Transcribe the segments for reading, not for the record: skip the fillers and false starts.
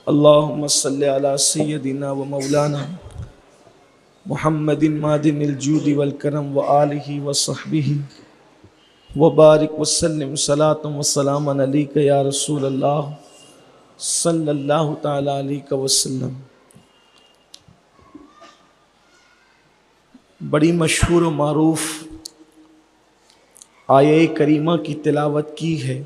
اللہم صلی علی سیدنا و مولانا محمد مادن الجود والکرم و آلہ و صحبہ وبارک وسلم صلاۃ و سلام علیک یا رسول اللہ صلی اللہ تعالی علیہ وسلم۔ بڑی مشہور و معروف آیہ کریمہ کی تلاوت کی ہے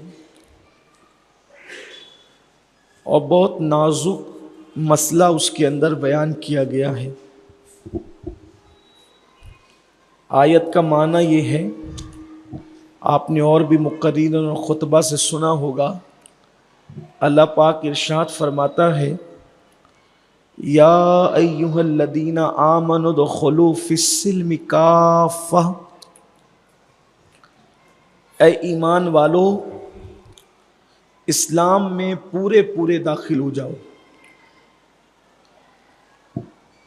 اور بہت نازک مسئلہ اس کے اندر بیان کیا گیا ہے۔ آیت کا معنی یہ ہے، آپ نے اور بھی مقررین اور خطبہ سے سنا ہوگا، اللہ پاک ارشاد فرماتا ہے یا ایھا الذین آمنوا ادخلوا فی السلم کافہ، اے ایمان والو اسلام میں پورے داخل ہو جاؤ۔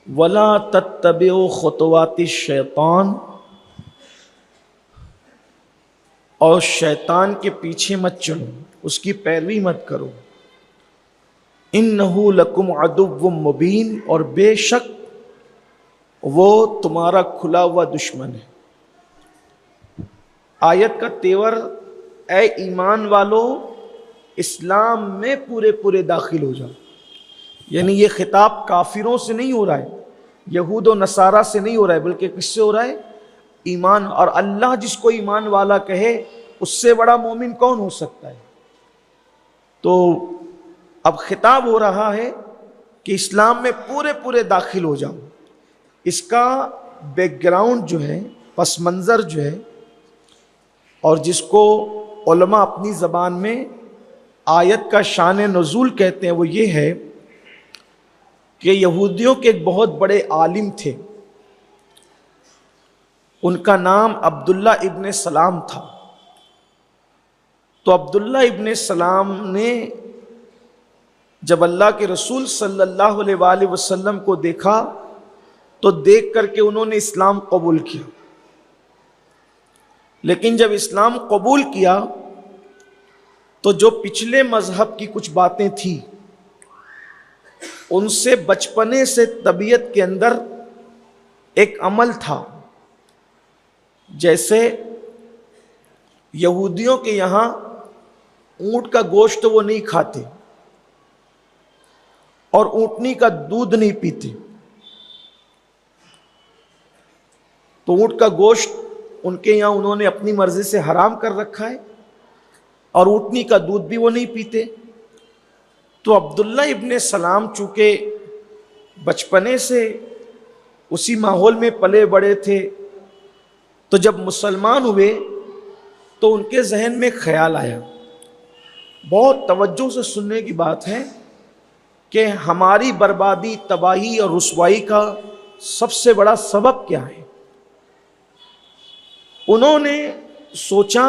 ولا تتبعوا خطوات الشیطان، اور شیطان کے پیچھے مت چلو، اس کی پیروی مت کرو۔ انہ لکم عدو مبین، اور بے شک وہ تمہارا کھلا ہوا دشمن ہے۔ آیت کا تیور اے ایمان والو اسلام میں پورے داخل ہو جاؤ، یعنی یہ خطاب کافروں سے نہیں ہو رہا ہے، یہود و نصارہ سے نہیں ہو رہا ہے، بلکہ کس سے ہو رہا ہے؟ ایمان۔ اور اللہ جس کو ایمان والا کہے اس سے بڑا مومن کون ہو سکتا ہے؟ تو اب خطاب ہو رہا ہے کہ اسلام میں پورے داخل ہو جاؤ۔ اس کا بیک گراؤنڈ جو ہے، پس منظر جو ہے، اور جس کو علماء اپنی زبان میں آیت کا شان نزول کہتے ہیں، وہ یہ ہے کہ یہودیوں کے ایک بہت بڑے عالم تھے، ان کا نام عبداللہ ابن سلام تھا۔ تو عبداللہ ابن سلام نے جب اللہ کے رسول صلی اللہ علیہ وآلہ وسلم کو دیکھا تو دیکھ کر کے انہوں نے اسلام قبول کیا، لیکن جب اسلام قبول کیا تو جو پچھلے مذہب کی کچھ باتیں تھیں ان سے بچپنے سے طبیعت کے اندر ایک عمل تھا، جیسے یہودیوں کے یہاں اونٹ کا گوشت وہ نہیں کھاتے اور اونٹنی کا دودھ نہیں پیتے، تو اونٹ کا گوشت ان کے یہاں انہوں نے اپنی مرضی سے حرام کر رکھا ہے اور اونٹنی کا دودھ بھی وہ نہیں پیتے۔ تو عبداللہ ابن سلام چونکہ بچپنے سے اسی ماحول میں پلے بڑے تھے، تو جب مسلمان ہوئے تو ان کے ذہن میں خیال آیا، بہت توجہ سے سننے کی بات ہے، کہ ہماری بربادی، تباہی اور رسوائی کا سب سے بڑا سبب کیا ہے؟ انہوں نے سوچا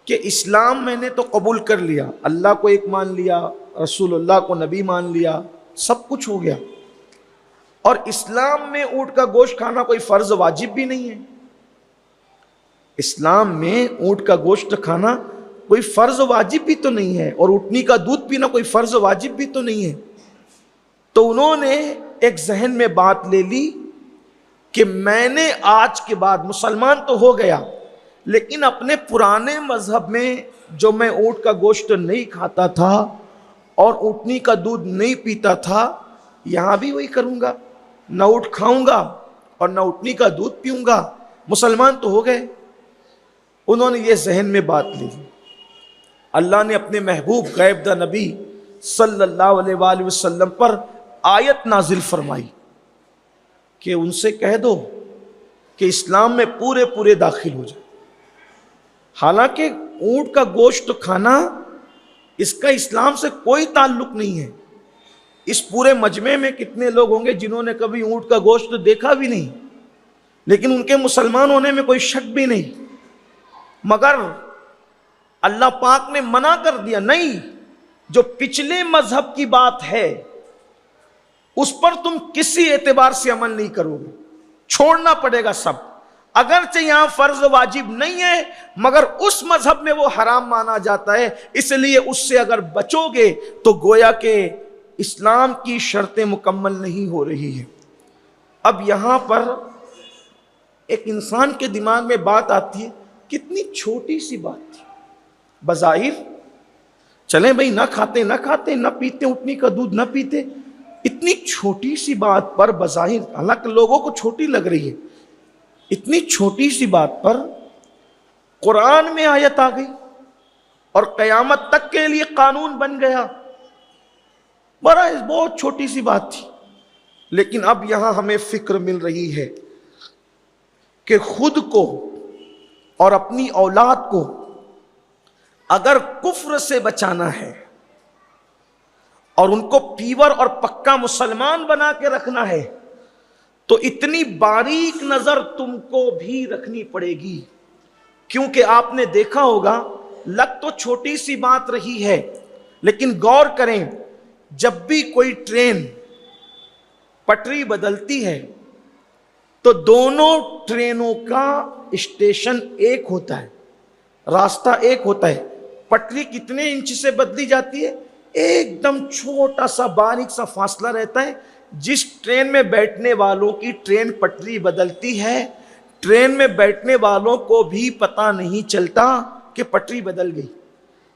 کہ اسلام میں نے تو قبول کر لیا، اللہ کو ایک مان لیا، رسول اللہ کو نبی مان لیا، سب کچھ ہو گیا، اور اسلام میں اونٹ کا گوشت کھانا کوئی فرض واجب بھی نہیں ہے۔ اسلام میں اونٹ کا گوشت کھانا کوئی فرض واجب بھی تو نہیں ہے، اور اونٹنی کا دودھ پینا کوئی فرض واجب بھی تو نہیں ہے۔ تو انہوں نے ایک ذہن میں بات لے لی کہ میں نے آج کے بعد مسلمان تو ہو گیا، لیکن اپنے پرانے مذہب میں جو میں اونٹ کا گوشت نہیں کھاتا تھا اور اونٹنی کا دودھ نہیں پیتا تھا، یہاں بھی وہی کروں گا، نہ اونٹ کھاؤں گا اور نہ اونٹنی کا دودھ پیوں گا، مسلمان تو ہو گئے۔ انہوں نے یہ ذہن میں بات لی، اللہ نے اپنے محبوب غیب دہ نبی صلی اللہ علیہ وآلہ وسلم پر آیت نازل فرمائی کہ ان سے کہہ دو کہ اسلام میں پورے داخل ہو جائے۔ حالانکہ اونٹ کا گوشت کھانا اس کا اسلام سے کوئی تعلق نہیں ہے۔ اس پورے مجمع میں کتنے لوگ ہوں گے جنہوں نے کبھی اونٹ کا گوشت دیکھا بھی نہیں، لیکن ان کے مسلمان ہونے میں کوئی شک بھی نہیں، مگر اللہ پاک نے منع کر دیا، نہیں، جو پچھلے مذہب کی بات ہے اس پر تم کسی اعتبار سے عمل نہیں کرو گے، چھوڑنا پڑے گا سب۔ اگرچہ یہاں فرض واجب نہیں ہے مگر اس مذہب میں وہ حرام مانا جاتا ہے، اس لیے اس سے اگر بچو گے تو گویا کہ اسلام کی شرطیں مکمل نہیں ہو رہی ہے۔ اب یہاں پر ایک انسان کے دماغ میں بات آتی ہے، کتنی چھوٹی سی بات تھی، بظاہر چلیں بھائی نہ کھاتے نہ پیتے اٹھنی کا دودھ نہ پیتے، اتنی چھوٹی سی بات پر بظاہر، حالانکہ لوگوں کو چھوٹی لگ رہی ہے، اتنی چھوٹی سی بات پر قرآن میں آیت آ گئی اور قیامت تک کے لیے قانون بن گیا۔ بہت چھوٹی سی بات تھی، لیکن اب یہاں ہمیں فکر مل رہی ہے کہ خود کو اور اپنی اولاد کو اگر کفر سے بچانا ہے اور ان کو پیور اور پکا مسلمان بنا کے رکھنا ہے تو اتنی باریک نظر تم کو بھی رکھنی پڑے گی، کیونکہ آپ نے دیکھا ہوگا لگ تو چھوٹی سی بات رہی ہے، لیکن غور کریں جب بھی کوئی ٹرین پٹری بدلتی ہے تو دونوں ٹرینوں کا اسٹیشن ایک ہوتا ہے، راستہ ایک ہوتا ہے، پٹری کتنے انچ سے بدلی جاتی ہے، ایک دم چھوٹا سا باریک سا فاصلہ رہتا ہے۔ جس ٹرین میں بیٹھنے والوں کی ٹرین پٹری بدلتی ہے، ٹرین میں بیٹھنے والوں کو بھی پتہ نہیں چلتا کہ پٹری بدل گئی،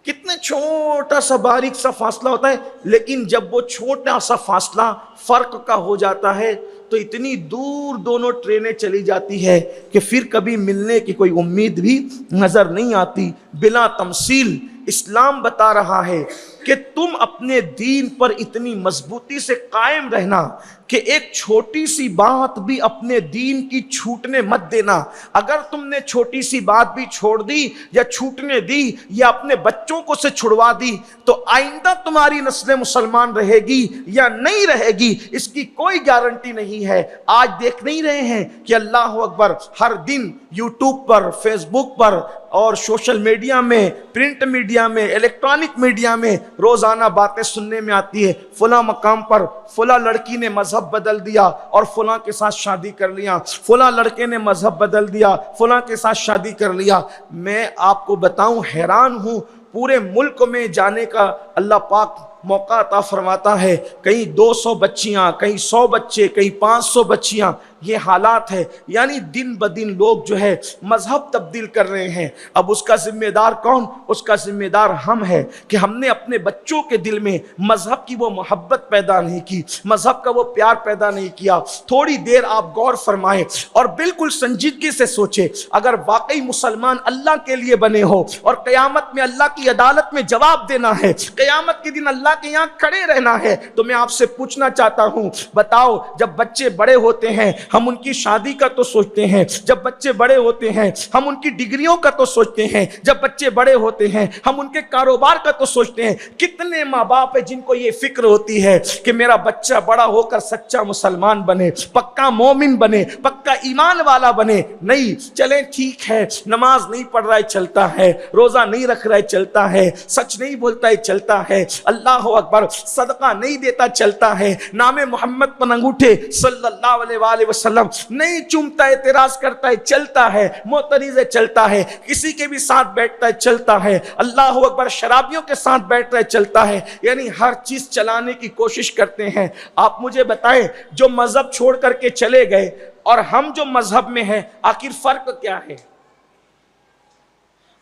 کتنے چھوٹا سا باریک سا فاصلہ ہوتا ہے، لیکن جب وہ چھوٹا سا فاصلہ فرق کا ہو جاتا ہے تو اتنی دور دونوں ٹرینیں چلی جاتی ہے کہ پھر کبھی ملنے کی کوئی امید بھی نظر نہیں آتی۔ بلا تمثیل اسلام بتا رہا ہے کہ تم اپنے دین پر اتنی مضبوطی سے قائم رہنا کہ ایک چھوٹی سی بات بھی اپنے دین کی چھوٹنے مت دینا۔ اگر تم نے چھوٹی سی بات بھی چھوڑ دی یا چھوٹنے دی یا اپنے بچوں کو سے چھڑوا دی تو آئندہ تمہاری نسل مسلمان رہے گی یا نہیں رہے گی اس کی کوئی گارنٹی نہیں ہے۔ آج دیکھ نہیں رہے ہیں کہ اللہ اکبر ہر دن یوٹیوب پر، فیس بک پر اور سوشل میڈیا میں، پرنٹ میڈیا میں، الیکٹرانک میڈیا میں روزانہ باتیں سننے میں آتی ہے، فلاں مقام پر فلاں لڑکی نے مذہب بدل دیا اور فلاں کے ساتھ شادی کر لیا، فلاں لڑکے نے مذہب بدل دیا، فلاں کے ساتھ شادی کر لیا۔ میں آپ کو بتاؤں حیران ہوں، پورے ملک میں جانے کا اللہ پاک موقع عطا فرماتا ہے، کہیں 200 بچیاں، کہیں 100 بچے، کہیں 500 بچیاں، یہ حالات ہے۔ یعنی دن بدن لوگ جو ہے مذہب تبدیل کر رہے ہیں۔ اب اس کا ذمہ دار کون؟ اس کا ذمہ دار ہم ہے کہ ہم نے اپنے بچوں کے دل میں مذہب کی وہ محبت پیدا نہیں کی، مذہب کا وہ پیار پیدا نہیں کیا۔ تھوڑی دیر آپ غور فرمائیں اور بالکل سنجیدگی سے سوچیں، اگر واقعی مسلمان اللہ کے لیے بنے ہو اور قیامت میں اللہ کی عدالت میں جواب دینا ہے، قیامت کے دن اللہ کے یہاں کھڑے رہنا ہے، تو میں آپ سے پوچھنا چاہتا ہوں، بتاؤ جب بچے بڑے ہوتے ہیں ہم ان کی شادی کا تو سوچتے ہیں، جب بچے بڑے ہوتے ہیں ہم ان کی ڈگریوں کا تو سوچتے ہیں، جب بچے بڑے ہوتے ہیں ہم ان کے کاروبار کا تو سوچتے ہیں۔ کتنے ماں باپ ہیں جن کو یہ فکر ہوتی ہے کہ میرا بچہ بڑا ہو کر سچا مسلمان بنے، پکا مومن بنے، پکا ایمان والا بنے۔ نہیں، چلیں ٹھیک ہے، نماز نہیں پڑھ رہا ہے چلتا ہے، روزہ نہیں رکھ رہا ہے چلتا ہے، سچ نہیں بولتا ہے چلتا ہے، اللہ اکبر، صدقہ نہیں دیتا چلتا ہے، نام محمد پر انگوٹھے صلی اللہ علیہ وآلہ وسلم نہیں چومتا ہے، اعتراض کرتا ہے چلتا ہے، معترض ہے چلتا ہے، کسی کے بھی ساتھ بیٹھتا ہے چلتا ہے، اللہ اکبر، شرابیوں کے ساتھ بیٹھتا ہے چلتا ہے، یعنی ہر چیز چلانے کی کوشش کرتے ہیں۔ آپ مجھے بتائیں جو مذہب چھوڑ کر کے چلے گئے اور ہم جو مذہب میں ہیں آخر فرق کیا ہے؟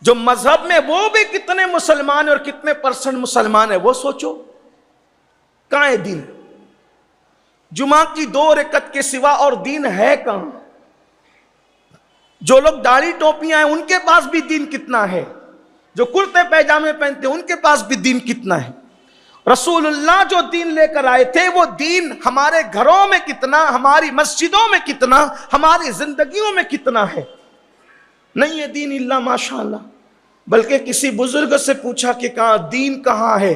جو مذہب میں وہ بھی کتنے مسلمان ہیں اور کتنے پرسنٹ مسلمان ہیں وہ سوچو، کہاں ہے دین؟ جمعہ کی 2 رکعت کے سوا اور دین ہے کہاں؟ جو لوگ داڑھی ٹوپیاں ہیں ان کے پاس بھی دین کتنا ہے؟ جو کرتے پیجامے پہنتے ہیں ان کے پاس بھی دین کتنا ہے؟ رسول اللہ جو دین لے کر آئے تھے وہ دین ہمارے گھروں میں کتنا، ہماری مسجدوں میں کتنا، ہماری زندگیوں میں کتنا ہے؟ نہیں ہے دین اللہ ماشاءاللہ۔ بلکہ کسی بزرگ سے پوچھا کہ کہاں دین کہاں ہے،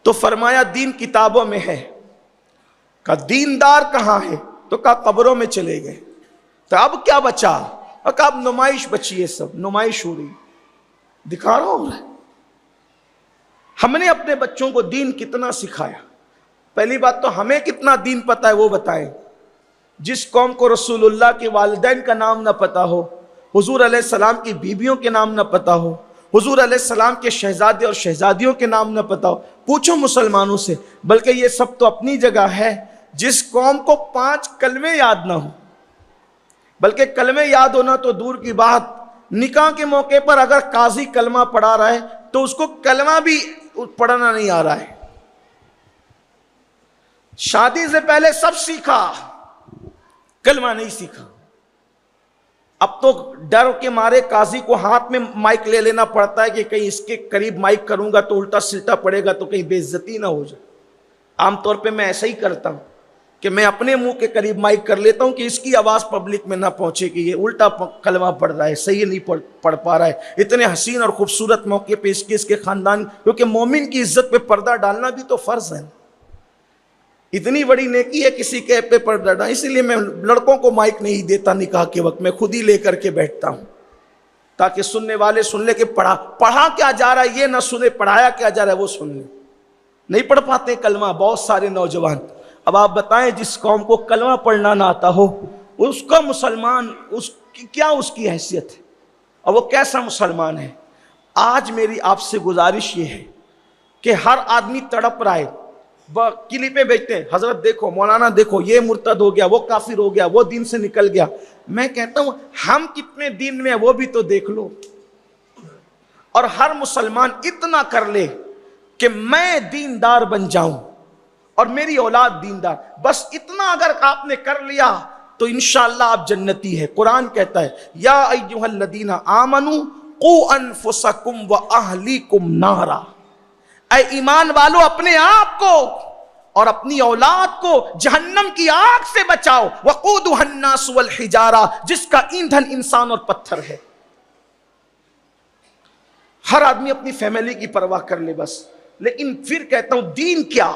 تو فرمایا دین کتابوں میں ہے۔ کہا دیندار کہاں ہے؟ تو کہا قبروں میں چلے گئے۔ تو اب کیا بچا؟ اور کہا اب نمائش بچی ہے، سب نمائش ہو رہی، دکھا رہا ہوں۔ ہم نے اپنے بچوں کو دین کتنا سکھایا؟ پہلی بات تو ہمیں کتنا دین پتہ ہے وہ بتائیں۔ جس قوم کو رسول اللہ کے والدین کا نام نہ پتہ ہو، حضور علیہ السلام کی بیویوں کے نام نہ پتہ ہو، حضور علیہ السلام کے شہزادے اور شہزادیوں کے نام نہ پتہ ہو، پوچھو مسلمانوں سے، بلکہ یہ سب تو اپنی جگہ ہے۔ جس قوم کو 5 کلمے یاد نہ ہو، بلکہ کلمے یاد ہونا تو دور کی بات، نکاح کے موقع پر اگر قاضی کلمہ پڑھا رہا ہے تو اس کو کلمہ بھی پڑھنا نہیں آ رہا ہے۔ شادی سے پہلے سب سیکھا، کلمہ نہیں سیکھا۔ اب تو ڈر کے مارے قاضی کو ہاتھ میں مائک لے لینا پڑتا ہے کہ کہیں اس کے قریب مائک کروں گا تو الٹا سلٹا پڑے گا تو کہیں بے عزتی نہ ہو جائے۔ عام طور پہ میں ایسا ہی کرتا ہوں کہ میں اپنے منہ کے قریب مائک کر لیتا ہوں کہ اس کی آواز پبلک میں نہ پہنچے کہ یہ الٹا کلمہ پڑھ رہا ہے، صحیح نہیں پڑھ پا رہا ہے۔ اتنے حسین اور خوبصورت موقع پہ اس کے خاندان، کیونکہ مومن کی عزت پہ پردہ ڈالنا بھی تو فرض ہے۔ اتنی بڑی نیکی ہے کسی کے پہ پردہ ڈالنا، اسی لیے میں لڑکوں کو مائک نہیں دیتا نکاح کے وقت، میں خود ہی لے کر کے بیٹھتا ہوں تاکہ سننے والے سن لے کہ پڑھا کیا جا رہا ہے، یہ نہ سنے پڑھایا کیا جا رہا ہے وہ سن لے۔ نہیں پڑھ پاتے کلمہ بہت سارے نوجوان۔ اب آپ بتائیں جس قوم کو کلمہ پڑھنا نہ آتا ہو اس کا مسلمان کیا اس کی حیثیت ہے اور وہ کیسا مسلمان ہے؟ آج میری آپ سے گزارش یہ ہے کہ ہر آدمی تڑپ رہا ہے، کلپیں بیچتے ہیں، حضرت دیکھو، مولانا دیکھو، یہ مرتد ہو گیا، وہ کافر ہو گیا، وہ دین سے نکل گیا۔ میں کہتا ہوں ہم کتنے دین میں وہ بھی تو دیکھ لو، اور ہر مسلمان اتنا کر لے کہ میں دیندار بن جاؤں اور میری اولاد دیندار، بس اتنا اگر آپ نے کر لیا تو انشاءاللہ آپ جنتی ہے۔ قرآن کہتا ہے یا ایھا الذین آمنوا قوا انفسکم واہلیکم نارا، اے ایمان والو اپنے آپ کو اور اپنی اولاد کو جہنم کی آگ سے بچاؤ، وقودھا الناس والحجارہ، جس کا ایندھن انسان اور پتھر ہے۔ ہر آدمی اپنی فیملی کی پرواہ کر لے بس، لیکن پھر کہتا ہوں دین کیا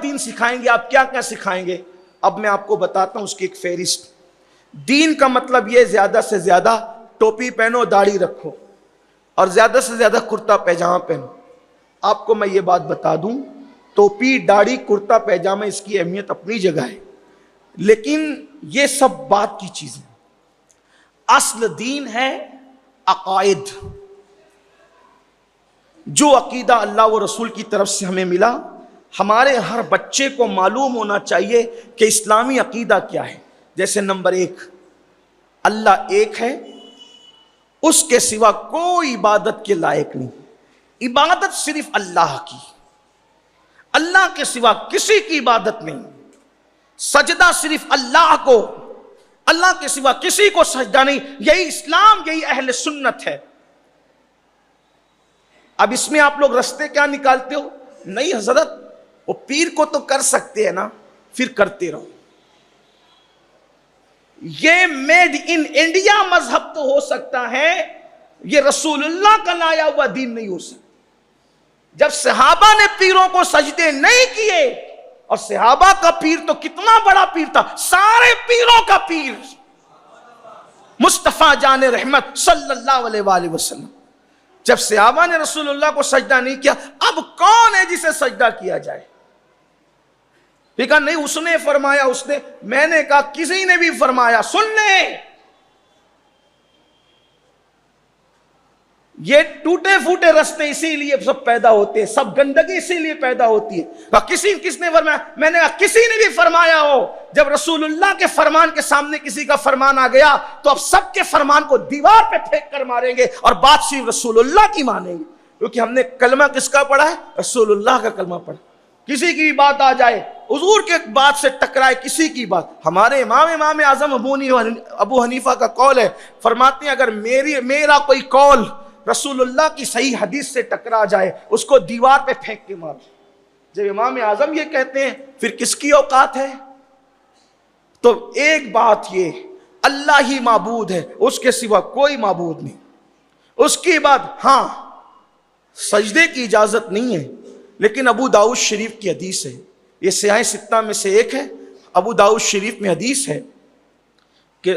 دین سکھائیں گے آپ، کیا سکھائیں گے؟ اب میں آپ کو بتاتا ہوں اس کی ایک فہرست۔ دین کا مطلب یہ زیادہ سے زیادہ ٹوپی پہنو، داڑھی رکھو، اور زیادہ سے زیادہ کرتا پیجامہ پہنو۔ آپ کو میں یہ بات بتا دوں، ٹوپی، داڑھی، کرتا پیجامہ اس کی اہمیت اپنی جگہ ہے، لیکن یہ سب بات کی چیزیں، اصل دین ہے عقائد۔ جو عقیدہ اللہ و رسول کی طرف سے ہمیں ملا، ہمارے ہر بچے کو معلوم ہونا چاہیے کہ اسلامی عقیدہ کیا ہے۔ جیسے نمبر 1، اللہ ایک ہے، اس کے سوا کوئی عبادت کے لائق نہیں، عبادت صرف اللہ کی، اللہ کے سوا کسی کی عبادت نہیں، سجدہ صرف اللہ کو، اللہ کے سوا کسی کو سجدہ نہیں۔ یہی اسلام، یہی اہل سنت ہے۔ اب اس میں آپ لوگ رستے کیا نکالتے ہو؟ نہیں حضرت وہ پیر کو تو کر سکتے ہیں نا، پھر کرتے رہو۔ یہ میڈ ان انڈیا مذہب تو ہو سکتا ہے، یہ رسول اللہ کا لایا ہوا دین نہیں ہو سکتا۔ جب صحابہ نے پیروں کو سجدے نہیں کیے، اور صحابہ کا پیر تو کتنا بڑا پیر تھا، سارے پیروں کا پیر مصطفیٰ جان رحمت صلی اللہ علیہ وآلہ وسلم، جب صحابہ نے رسول اللہ کو سجدہ نہیں کیا، اب کون ہے جسے سجدہ کیا جائے؟ پھر کہا نہیں اس نے فرمایا، میں نے کہا کسی نے بھی فرمایا، سن لیں۔ یہ ٹوٹے پھوٹے رستے اسی لیے سب پیدا ہوتے ہیں، سب گندگی اسی لیے پیدا ہوتی ہے۔ کس نے فرمایا؟ میں نے کہا کسی نے بھی فرمایا ہو، جب رسول اللہ کے فرمان کے سامنے کسی کا فرمان آ گیا تو اب سب کے فرمان کو دیوار پہ پھینک کر ماریں گے اور بات صرف رسول اللہ کی مانیں گے، کیونکہ ہم نے کلمہ کس کا پڑھا ہے؟ رسول اللہ کا کلمہ پڑھا۔ کسی کی بھی بات آ جائے، حضور کے بات سے ٹکرائے کسی کی بات، ہمارے امام اعظم ابو حنیفہ کا قول ہے، فرماتے ہیں اگر میرا کوئی قول رسول اللہ کی صحیح حدیث سے ٹکرا جائے اس کو دیوار پہ پھینک کے مارو۔ جب امام اعظم یہ کہتے ہیں پھر کس کی اوقات ہے؟ تو ایک بات یہ، اللہ ہی معبود ہے، اس کے سوا کوئی معبود نہیں۔ اس کے بعد ہاں سجدے کی اجازت نہیں ہے، لیکن ابو داؤد شریف کی حدیث ہے، یہ سیاہ ستہ میں سے ایک ہے، ابو داؤد شریف میں حدیث ہے کہ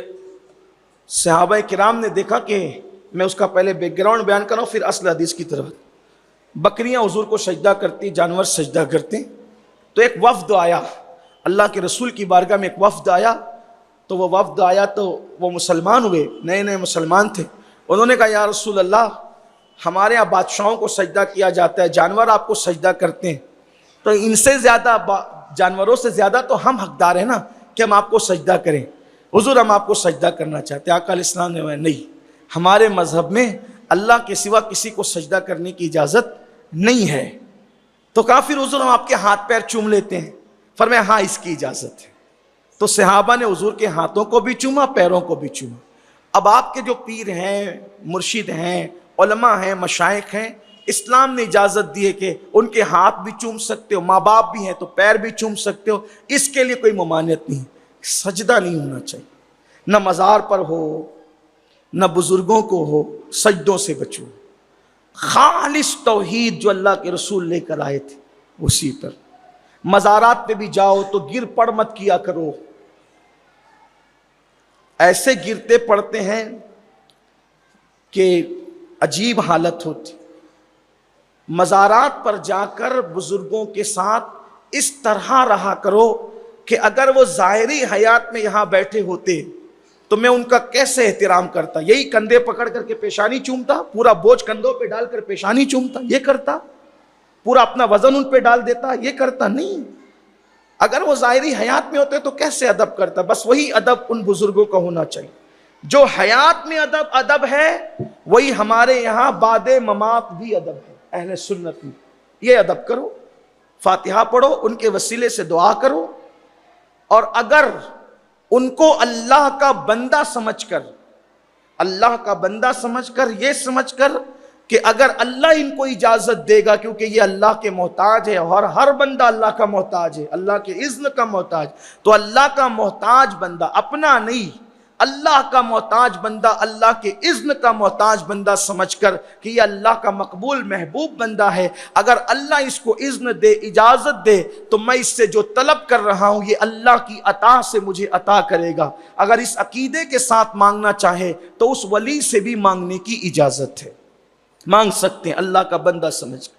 صحابہ کرام نے دیکھا کہ میں اس کا پہلے بیک گراؤنڈ بیان کر رہا ہوں پھر اصل حدیث کی طرف۔ بکریاں حضور کو سجدہ کرتی، جانور سجدہ کرتے، تو ایک وفد آیا، اللہ کے رسول کی بارگاہ میں ایک وفد آیا، تو وہ وفد آیا تو وہ مسلمان ہوئے، نئے نئے مسلمان تھے۔ انہوں نے کہا یا رسول اللہ ہمارے یہاں بادشاہوں کو سجدہ کیا جاتا ہے، جانور آپ کو سجدہ کرتے ہیں، تو ان سے زیادہ جانوروں سے زیادہ تو ہم حقدار ہیں نا کہ ہم آپ کو سجدہ کریں۔ حضور ہم آپ کو سجدہ کرنا چاہتے ہیں۔ آقا علیہ السلام نے فرمایا نہیں، ہمارے مذہب میں اللہ کے سوا کسی کو سجدہ کرنے کی اجازت نہیں ہے۔ تو کہا پھر حضور ہم آپ کے ہاتھ پیر چوم لیتے ہیں؟ فرمایا ہاں اس کی اجازت ہے۔ تو صحابہ نے حضور کے ہاتھوں کو بھی چوما، پیروں کو بھی چوما۔ اب آپ کے جو پیر ہیں، مرشد ہیں، علماء ہیں، مشائخ ہیں، اسلام نے اجازت دی ہے کہ ان کے ہاتھ بھی چوم سکتے ہو، ماں باپ بھی ہیں تو پیر بھی چوم سکتے ہو، اس کے لیے کوئی ممانعت نہیں۔ سجدہ نہیں ہونا چاہیے، نہ مزار پر ہو نہ بزرگوں کو ہو، سجدوں سے بچو۔ خالص توحید جو اللہ کے رسول لے کر آئے تھے اسی پر۔ مزارات پہ بھی جاؤ تو گر پڑ مت کیا کرو، ایسے گرتے پڑتے ہیں کہ عجیب حالت ہوتی۔ مزارات پر جا کر بزرگوں کے ساتھ اس طرح رہا کرو کہ اگر وہ ظاہری حیات میں یہاں بیٹھے ہوتے تو میں ان کا کیسے احترام کرتا؟ یہی کندھے پکڑ کر کے پیشانی چومتا، پورا بوجھ کندھوں پہ ڈال کر پیشانی چومتا؟ یہ کرتا؟ پورا اپنا وزن ان پہ ڈال دیتا؟ یہ کرتا نہیں۔ اگر وہ ظاہری حیات میں ہوتے تو کیسے ادب کرتا؟ بس وہی ادب ان بزرگوں کا ہونا چاہیے۔ جو حیات میں ادب ہے وہی ہمارے یہاں بعد ممات بھی ادب ہے اہل سنت میں۔ یہ ادب کرو، فاتحہ پڑھو، ان کے وسیلے سے دعا کرو، اور اگر ان کو اللہ کا بندہ سمجھ کر، اللہ کا بندہ سمجھ کر، یہ سمجھ کر کہ اگر اللہ ان کو اجازت دے گا، کیونکہ یہ اللہ کے محتاج ہے اور ہر بندہ اللہ کا محتاج ہے، اللہ کے اذن کا محتاج، تو اللہ کا محتاج بندہ، اپنا نہیں، اللہ کا محتاج بندہ، اللہ کے اذن کا محتاج بندہ سمجھ کر کہ یہ اللہ کا مقبول محبوب بندہ ہے، اگر اللہ اس کو اذن دے، اجازت دے، تو میں اس سے جو طلب کر رہا ہوں یہ اللہ کی عطا سے مجھے عطا کرے گا۔ اگر اس عقیدے کے ساتھ مانگنا چاہے تو اس ولی سے بھی مانگنے کی اجازت ہے، مانگ سکتے ہیں اللہ کا بندہ سمجھ کر۔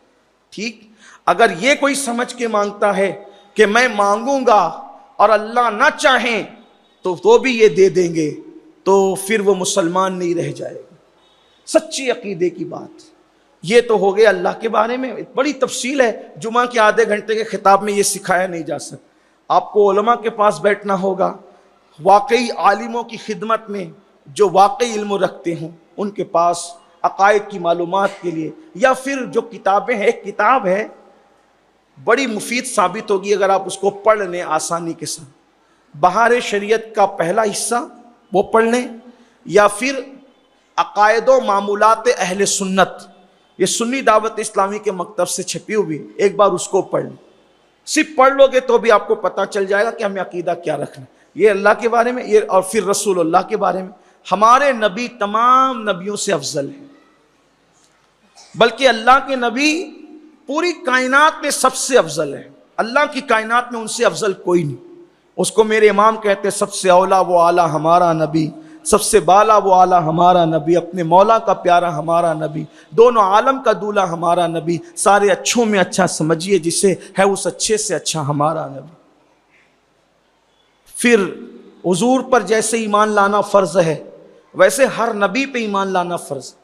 ٹھیک، اگر یہ کوئی سمجھ کے مانگتا ہے کہ میں مانگوں گا اور اللہ نہ چاہیں تو بھی یہ دے دیں گے، تو پھر وہ مسلمان نہیں رہ جائے گا۔ سچی عقیدے کی بات یہ تو ہو گیا اللہ کے بارے میں، بڑی تفصیل ہے، جمعہ کے آدھے گھنٹے کے خطاب میں یہ سکھایا نہیں جا سکتا۔ آپ کو علماء کے پاس بیٹھنا ہوگا، واقعی عالموں کی خدمت میں جو واقعی علم رکھتے ہوں ان کے پاس عقائد کی معلومات کے لیے، یا پھر جو کتابیں ہیں، ایک کتاب ہے بڑی مفید ثابت ہوگی اگر آپ اس کو پڑھ لیں آسانی کے ساتھ، بہار شریعت کا پہلا حصہ وہ پڑھ لیں، یا پھر عقائد و معمولات اہل سنت، یہ سنی دعوت اسلامی کے مکتب سے چھپی ہوئی، ایک بار اس کو پڑھ لیں۔ صرف پڑھ لو گے تو بھی آپ کو پتہ چل جائے گا کہ ہمیں عقیدہ کیا رکھنا، یہ اللہ کے بارے میں، یہ اور پھر رسول اللہ کے بارے میں۔ ہمارے نبی تمام نبیوں سے افضل ہیں، بلکہ اللہ کے نبی پوری کائنات میں سب سے افضل ہے، اللہ کی کائنات میں ان سے افضل کوئی نہیں۔ اس کو میرے امام کہتے ہیں سب سے اولا وہ اعلیٰ ہمارا نبی، سب سے بالا وہ اعلیٰ ہمارا نبی، اپنے مولا کا پیارا ہمارا نبی، دونوں عالم کا دولہ ہمارا نبی، سارے اچھوں میں اچھا سمجھیے جسے ہے اس اچھے سے اچھا ہمارا نبی۔ پھر حضور پر جیسے ایمان لانا فرض ہے ویسے ہر نبی پہ ایمان لانا فرض،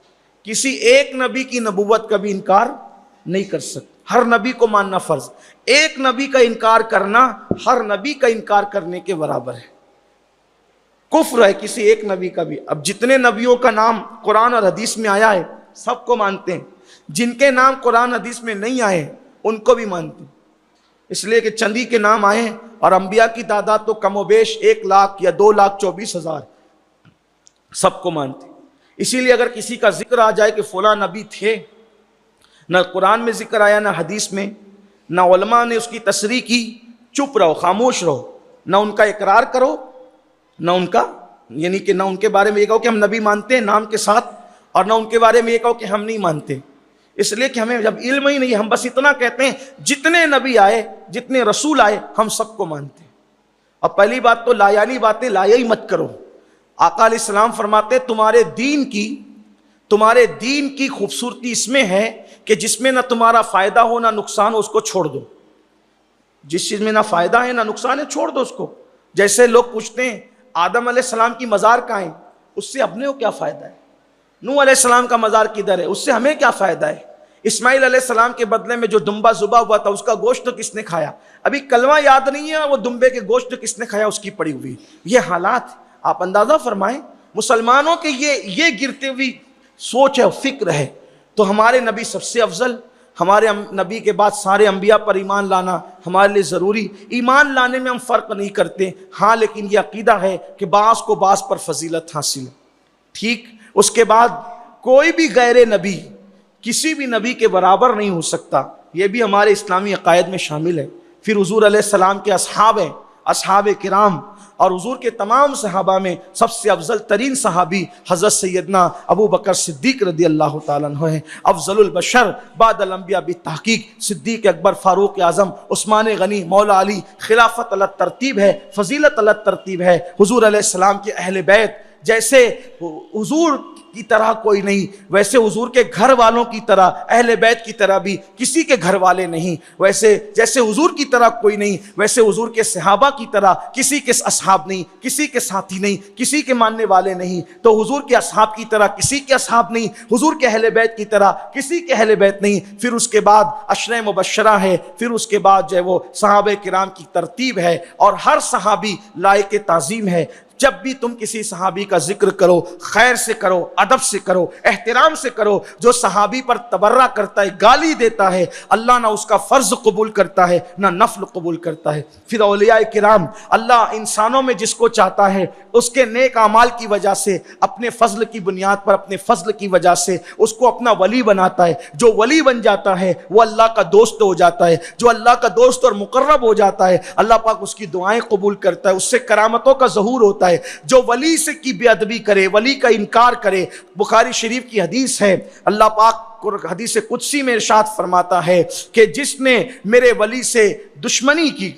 کسی ایک نبی کی نبوت کا بھی انکار نہیں کر سکتے، ہر نبی کو ماننا فرض، ایک نبی کا انکار کرنا ہر نبی کا انکار کرنے کے برابر ہے، کفر ہے کسی ایک نبی کا بھی۔ اب جتنے نبیوں کا نام قرآن اور حدیث میں آیا ہے سب کو مانتے ہیں، جن کے نام قرآن حدیث میں نہیں آئے ان کو بھی مانتے ہیں، اس لیے کہ چندی کے نام آئے ہیں، اور انبیاء کی تعداد تو کم و بیش 1,00,000 یا 2,24,000 سب کو مانتے ہیں۔ اسی لیے اگر کسی کا ذکر آ جائے کہ فلاں نبی تھے، نہ قرآن میں ذکر آیا نہ حدیث میں، نہ علماء نے اس کی تصریح کی، چپ رہو، خاموش رہو، نہ ان کا اقرار کرو، نہ ان کا یعنی کہ نہ ان کے بارے میں یہ کہو کہ ہم نبی مانتے ہیں نام کے ساتھ، اور نہ ان کے بارے میں یہ کہو کہ ہم نہیں مانتے، اس لیے کہ ہمیں جب علم ہی نہیں، ہم بس اتنا کہتے ہیں جتنے نبی آئے، جتنے رسول آئے ہم سب کو مانتے ہیں۔ اب پہلی بات تو لایانی باتیں لایا ہی مت کرو۔ آقا علیہ السلام فرماتے تمہارے دین کی خوبصورتی اس میں ہے کہ جس میں نہ تمہارا فائدہ ہو نہ نقصان ہو اس کو چھوڑ دو، جس چیز میں نہ فائدہ ہے نہ نقصان ہے چھوڑ دو اس کو۔ جیسے لوگ پوچھتے ہیں آدم علیہ السلام کی مزار کہاں ہے، اس سے اپنے کو کیا فائدہ ہے، نوح علیہ السلام کا مزار کدھر ہے؟ اس سے ہمیں کیا فائدہ ہے؟ اسماعیل علیہ السلام کے بدلے میں جو دمبا ذبح ہوا تھا اس کا گوشت کس نے کھایا؟ ابھی کلمہ یاد نہیں ہے، وہ دمبے کے گوشت کس نے کھایا اس کی پڑی ہوئی۔ یہ حالات آپ اندازہ فرمائیں، مسلمانوں کے یہ گرتے ہوئی سوچ ہے، فکر ہے۔ تو ہمارے نبی سب سے افضل، ہمارے نبی کے بعد سارے انبیاء پر ایمان لانا ہمارے لیے ضروری۔ ایمان لانے میں ہم فرق نہیں کرتے، ہاں لیکن یہ عقیدہ ہے کہ بعض کو بعض پر فضیلت حاصل ہے، ٹھیک۔ اس کے بعد کوئی بھی غیر نبی کسی بھی نبی کے برابر نہیں ہو سکتا، یہ بھی ہمارے اسلامی عقائد میں شامل ہے۔ پھر حضور علیہ السلام کے اصحاب ہیں، اصحاب کرام، اور حضور کے تمام صحابہ میں سب سے افضل ترین صحابی حضرت سیدنا ابو بکر صدیق رضی اللہ تعالیٰ عنہ ہیں۔ افضل البشر بعد الانبیاء بالتحقیق صدیق اکبر، فاروق اعظم، عثمان غنی، مولا علی، خلافت علی ترتیب ہے، فضیلت علی ترتیب ہے۔ حضور علیہ السلام کے اہل بیت جیسے حضور کی طرح کوئی نہیں، ویسے حضور کے گھر والوں کی طرح، اہل بیت کی طرح بھی کسی کے گھر والے نہیں، ویسے جیسے حضور کی طرح کوئی نہیں، ویسے حضور کے صحابہ کی طرح کسی کے اصحاب نہیں، کسی کے ساتھی نہیں، کسی کے ماننے والے نہیں۔ تو حضور کے اصحاب کی طرح کسی کے اصحاب نہیں، حضور کے اہل بیت کی طرح کسی کے اہل بیت نہیں۔ پھر اس کے بعد عشرہ مبشرہ ہے، پھر اس کے بعد جو ہے وہ صحابہ کرام کی ترتیب ہے، اور ہر صحابی لائق تعظیم ہے۔ جب بھی تم کسی صحابی کا ذکر کرو، خیر سے کرو، ادب سے کرو، احترام سے کرو۔ جو صحابی پر تبرہ کرتا ہے، گالی دیتا ہے، اللہ نہ اس کا فرض قبول کرتا ہے نہ نفل قبول کرتا ہے۔ پھر اولیاء کرام، اللہ انسانوں میں جس کو چاہتا ہے اس کے نیک اعمال کی وجہ سے، اپنے فضل کی بنیاد پر، اپنے فضل کی وجہ سے اس کو اپنا ولی بناتا ہے۔ جو ولی بن جاتا ہے وہ اللہ کا دوست ہو جاتا ہے۔ جو اللہ کا دوست اور مقرب ہو جاتا ہے، اللہ پاک اس کی دعائیں قبول کرتا ہے، اس سے کرامتوں کا ظہور ہوتا ہے۔ جو ولی سے کی بے ادبی کرے، ولی کا انکار کرے، بخاری شریف کی حدیث ہے، اللہ پاک حدیث قدسی میں ارشاد فرماتا ہے کہ جس نے میرے ولی سے دشمنی کی،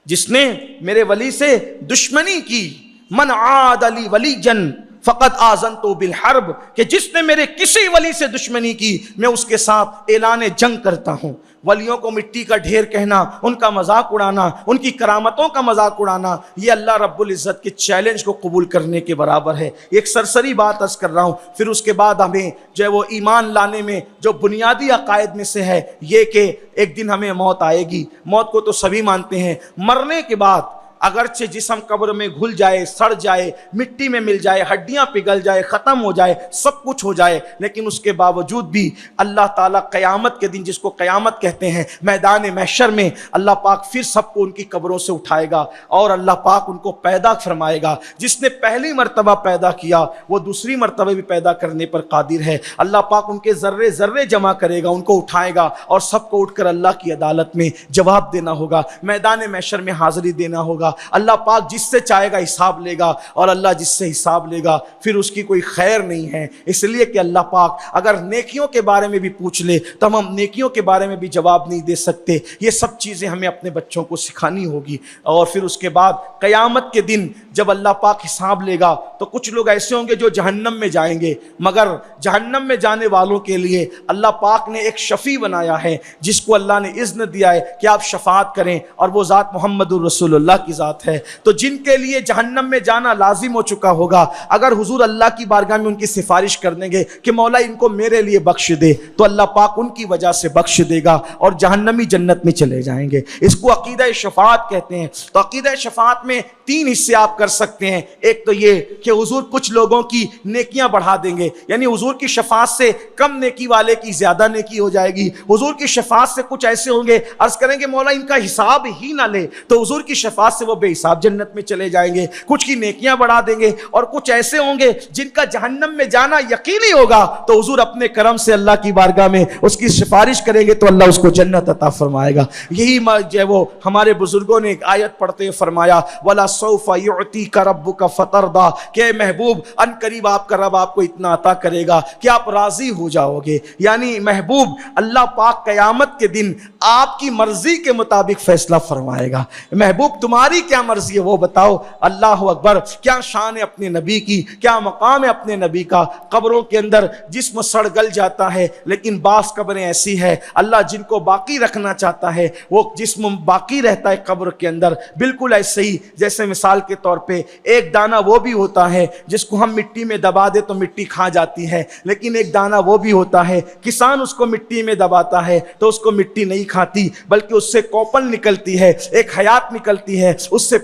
جس نے میرے ولی سے دشمنی کی، من عاد لی ولی جن فقط آذنتو بالحرب، کہ جس نے میرے کسی ولی سے دشمنی کی میں اس کے ساتھ اعلان جنگ کرتا ہوں۔ ولیوں کو مٹی کا ڈھیر کہنا، ان کا مذاق اڑانا، ان کی کرامتوں کا مذاق اڑانا، یہ اللہ رب العزت کے چیلنج کو قبول کرنے کے برابر ہے۔ ایک سرسری بات عرض کر رہا ہوں۔ پھر اس کے بعد ہمیں جو ہے وہ ایمان لانے میں جو بنیادی عقائد میں سے ہے یہ کہ ایک دن ہمیں موت آئے گی۔ موت کو تو سبھی مانتے ہیں۔ مرنے کے بعد اگرچہ جسم قبر میں گھل جائے، سڑ جائے، مٹی میں مل جائے، ہڈیاں پگھل جائے، ختم ہو جائے، سب کچھ ہو جائے، لیکن اس کے باوجود بھی اللہ تعالیٰ قیامت کے دن، جس کو قیامت کہتے ہیں، میدان محشر میں اللہ پاک پھر سب کو ان کی قبروں سے اٹھائے گا اور اللہ پاک ان کو پیدا فرمائے گا۔ جس نے پہلی مرتبہ پیدا کیا وہ دوسری مرتبہ بھی پیدا کرنے پر قادر ہے۔ اللہ پاک ان کے ذرے ذرے جمع کرے گا، ان کو اٹھائے گا اور سب کو اٹھ کر اللہ کی عدالت میں جواب دینا ہوگا، میدان محشر میں حاضری دینا ہوگا۔ اللہ پاک جس سے چاہے گا حساب لے گا، اور اللہ جس سے حساب لے گا پھر اس کی کوئی خیر نہیں ہے۔ اس لیے کہ اللہ پاک اگر نیکیوں کے بارے میں بھی پوچھ لے تو ہم نیکیوں کے بارے میں بھی جواب نہیں دے سکتے۔ یہ سب چیزیں ہمیں اپنے بچوں کو سکھانی ہوگی۔ اور پھر اس کے بعد قیامت کے دن جب اللہ پاک حساب لے گا تو کچھ لوگ ایسے ہوں گے جو جہنم میں جائیں گے، مگر جہنم میں جانے والوں کے لیے اللہ پاک نے ایک شفیع بنایا ہے جس کو اللہ نے اذن دیا ہے کہ آپ شفاعت کریں، اور وہ ذات محمد الرسول اللہ کی ذات ہے۔ تو جن کے لیے جہنم میں جانا لازم ہو چکا ہوگا، اگر حضور اللہ کی بارگاہ میں ان کی سفارش کر دیں گے کہ مولا ان کو میرے لیے بخش دے، تو اللہ پاک ان کی وجہ سے بخش دے گا اور جہنمی جنت میں چلے جائیں گے۔ اس کو عقیدہ شفاعت کہتے ہیں۔ تو عقیدہ شفاعت میں 3 حصے آپ کر سکتے ہیں۔ ایک تو یہ کہ حضور کچھ لوگوں کی نیکیاں بڑھا دیں گے، یعنی حضور کی شفاعت سے کم نیکی والے کی زیادہ نیکی ہو جائے گی۔ حضور کی شفاعت سے کچھ ایسے ہوں گے عرض کریں گے مولا ان کا حساب ہی نہ لے، تو حضور کی شفاعت سے وہ بے حساب جنت میں چلے جائیں گے۔ کچھ کی نیکیاں بڑھا دیں گے، اور کچھ ایسے ہوں گے جن کا جہنم میں جانا یقینی ہوگا، تو حضور اپنے کرم سے اللہ کی بارگاہ میں اس کی سفارش کریں گے تو اللہ اس کو جنت عطا فرمائے گا۔ یہی جو ہے وہ ہمارے بزرگوں نے ایک آیت پڑھتے ہوئے فرمایا وَلَا سَوْفَ يُعْتِيكَ رَبُّكَ فَتَرْضَىٰ، کہ محبوب ان قریب آپ کا رب آپ کو اتنا عطا کرے گا کہ آپ راضی ہو جاؤ گے۔ یعنی محبوب اللہ پاک قیامت کے دن آپ کی مرضی کے مطابق فیصلہ فرمائے گا۔ محبوب تمہاری تمہاری کیا مرضی ہے وہ بتاؤ۔ اللہ اکبر، کیا شان ہے اپنے نبی کی، کیا مقام ہے اپنے نبی کا۔ قبروں کے اندر جسم سڑ گل جاتا ہے، لیکن بعض قبریں ایسی ہے اللہ جن کو باقی رکھنا چاہتا ہے وہ جسم باقی رہتا ہے قبر کے اندر، بالکل ایسے ہی جیسے مثال کے طور پہ ایک دانہ وہ بھی ہوتا ہے جس کو ہم مٹی میں دبا دے تو مٹی کھا جاتی ہے، لیکن ایک دانہ وہ بھی ہوتا ہے کسان اس کو مٹی میں دباتا ہے تو اس کو مٹی نہیں کھاتی بلکہ اس سے کوپل نکلتی ہے، ایک حیات نکلتی ہے، اس سے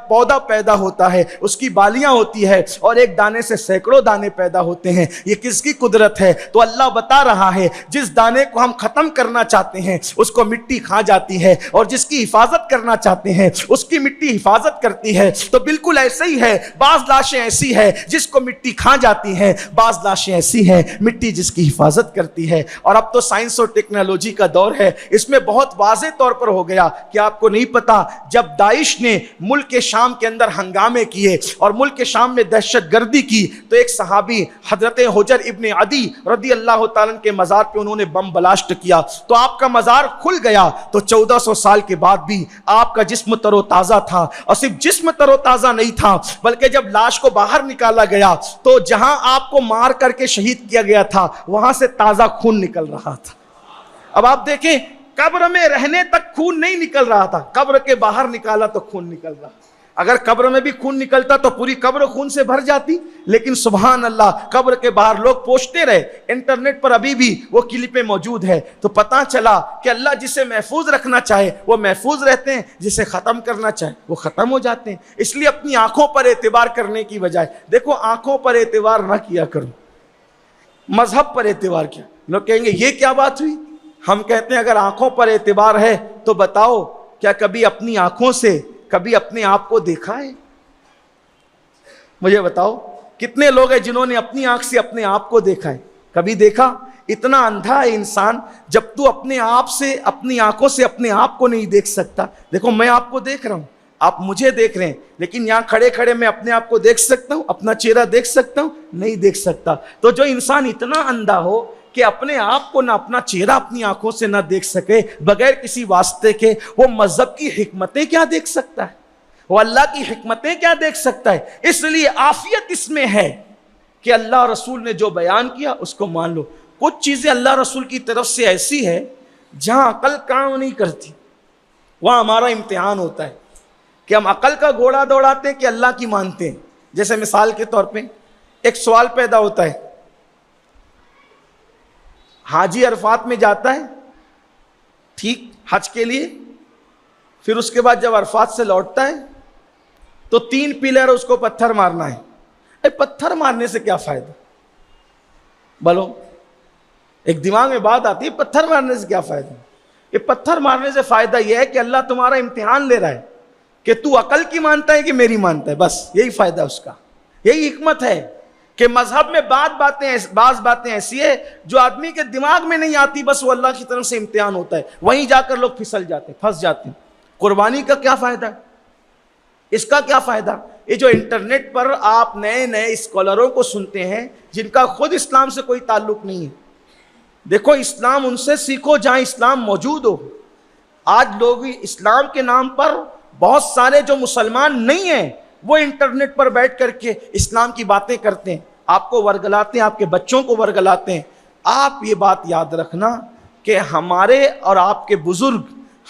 پودا پیدا ہوتا ہے، اس کی بالیاں ہوتی ہے، اور ایک دانے سے سینکڑوں دانے پیدا ہوتے ہیں۔ یہ کس کی قدرت ہے؟ تو اللہ بتا رہا ہے جس دانے کو ہم ختم کرنا چاہتے ہیں اس کو مٹی کھا جاتی ہے، اور جس کی حفاظت کرنا چاہتے ہیں اس کی مٹی حفاظت کرتی ہے۔ تو بالکل ایسے ہی ہے، بعض لاشیں ایسی ہے جس کو مٹی کھا جاتی ہے، بعض لاشیں ایسی ہیں مٹی جس کی حفاظت کرتی ہے۔ اور اب تو سائنس اور ٹیکنالوجی کا دور ہے، اس میں بہت واضح طور پر ہو گیا کہ آپ کو نہیں پتا جب داعش نے ملک شام کے اندر ہنگامے کیے اور ملک شام میں دہشت گردی کی تو ایک صحابی حضرت حجر ابن عدی رضی اللہ تعالیٰ کے مزار پہ انہوں نے بم بلاسٹ کیا تو آپ کا مزار کھل گیا، تو 1400 سال کے بعد بھی آپ کا جسم تر و تازہ تھا، اور صرف جسم تر و تازہ نہیں تھا بلکہ جب لاش کو باہر نکالا گیا تو جہاں آپ کو مار کر کے شہید کیا گیا تھا وہاں سے تازہ خون نکل رہا تھا۔ اب آپ دیکھیں قبر میں رہنے تک خون نہیں نکل رہا تھا، قبر کے باہر نکالا تو خون نکل رہا۔ اگر قبر میں بھی خون نکلتا تو پوری قبر خون سے بھر جاتی، لیکن سبحان اللہ قبر کے باہر لوگ پوچھتے رہے، انٹرنیٹ پر ابھی بھی وہ کلپیں موجود ہے، تو پتہ چلا کہ اللہ جسے محفوظ رکھنا چاہے وہ محفوظ رہتے ہیں، جسے ختم کرنا چاہے وہ ختم ہو جاتے ہیں۔ اس لیے اپنی آنکھوں پر اعتبار کرنے کی بجائے دیکھو آنکھوں پر اعتبار نہ کیا کرو، مذہب پر اعتبار کیا۔ لوگ کہیں گے یہ کیا بات ہوئی؟ ہم کہتے ہیں اگر آنکھوں پر اعتبار ہے تو بتاؤ کیا کبھی اپنی آنکھوں سے کبھی اپنے آپ کو دیکھا ہے؟ مجھے بتاؤ کتنے لوگ ہیں جنہوں نے اپنی آنکھ سے اپنے آپ کو دیکھا ہے؟ کبھی دیکھا؟ اتنا اندھا ہے انسان جب تو اپنے آپ سے اپنی آنکھوں سے اپنے آپ کو نہیں دیکھ سکتا۔ دیکھو میں آپ کو دیکھ رہا ہوں، آپ مجھے دیکھ رہے ہیں، لیکن یہاں کھڑے کھڑے میں اپنے آپ کو دیکھ سکتا ہوں؟ اپنا چہرہ دیکھ سکتا ہوں؟ نہیں دیکھ سکتا۔ تو جو انسان اتنا اندھا ہو کہ اپنے آپ کو نہ اپنا چہرہ اپنی آنکھوں سے نہ دیکھ سکے بغیر کسی واسطے کے، وہ مذہب کی حکمتیں کیا دیکھ سکتا ہے؟ وہ اللہ کی حکمتیں کیا دیکھ سکتا ہے؟ اس لیے عافیت اس میں ہے کہ اللہ رسول نے جو بیان کیا اس کو مان لو۔ کچھ چیزیں اللہ رسول کی طرف سے ایسی ہے جہاں عقل کام نہیں کرتی، وہاں ہمارا امتحان ہوتا ہے کہ ہم عقل کا گھوڑا دوڑاتے ہیں کہ اللہ کی مانتے ہیں۔ جیسے مثال کے طور پہ ایک سوال پیدا ہوتا ہے، حاجی عرفات میں جاتا ہے ٹھیک حج کے لیے، پھر اس کے بعد جب عرفات سے لوٹتا ہے تو 3 پلر اس کو پتھر مارنا ہے۔ پتھر مارنے سے کیا فائدہ؟ بولو، ایک دماغ میں بات آتی ہے پتھر مارنے سے کیا فائدہ؟ یہ پتھر مارنے سے فائدہ یہ ہے کہ اللہ تمہارا امتحان لے رہا ہے کہ تو عقل کی مانتا ہے کہ میری مانتا ہے، بس یہی فائدہ اس کا، یہی حکمت ہے کہ مذہب میں بعض باتیں ایسی ہے جو آدمی کے دماغ میں نہیں آتی، بس وہ اللہ کی طرف سے امتحان ہوتا ہے، وہیں جا کر لوگ پھسل جاتے ہیں، پھنس جاتے ہیں۔ قربانی کا کیا فائدہ ہے؟ اس کا کیا فائدہ؟ یہ جو انٹرنیٹ پر آپ نئے نئے اسکالروں کو سنتے ہیں جن کا خود اسلام سے کوئی تعلق نہیں ہے، دیکھو اسلام ان سے سیکھو جہاں اسلام موجود ہو۔ آج لوگ اسلام کے نام پر بہت سارے جو مسلمان نہیں ہیں وہ انٹرنیٹ پر بیٹھ کر کے اسلام کی باتیں کرتے ہیں، آپ کو ورگلاتے ہیں، آپ کے بچوں کو ورگلاتے ہیں۔ آپ یہ بات یاد رکھنا کہ ہمارے اور آپ کے بزرگ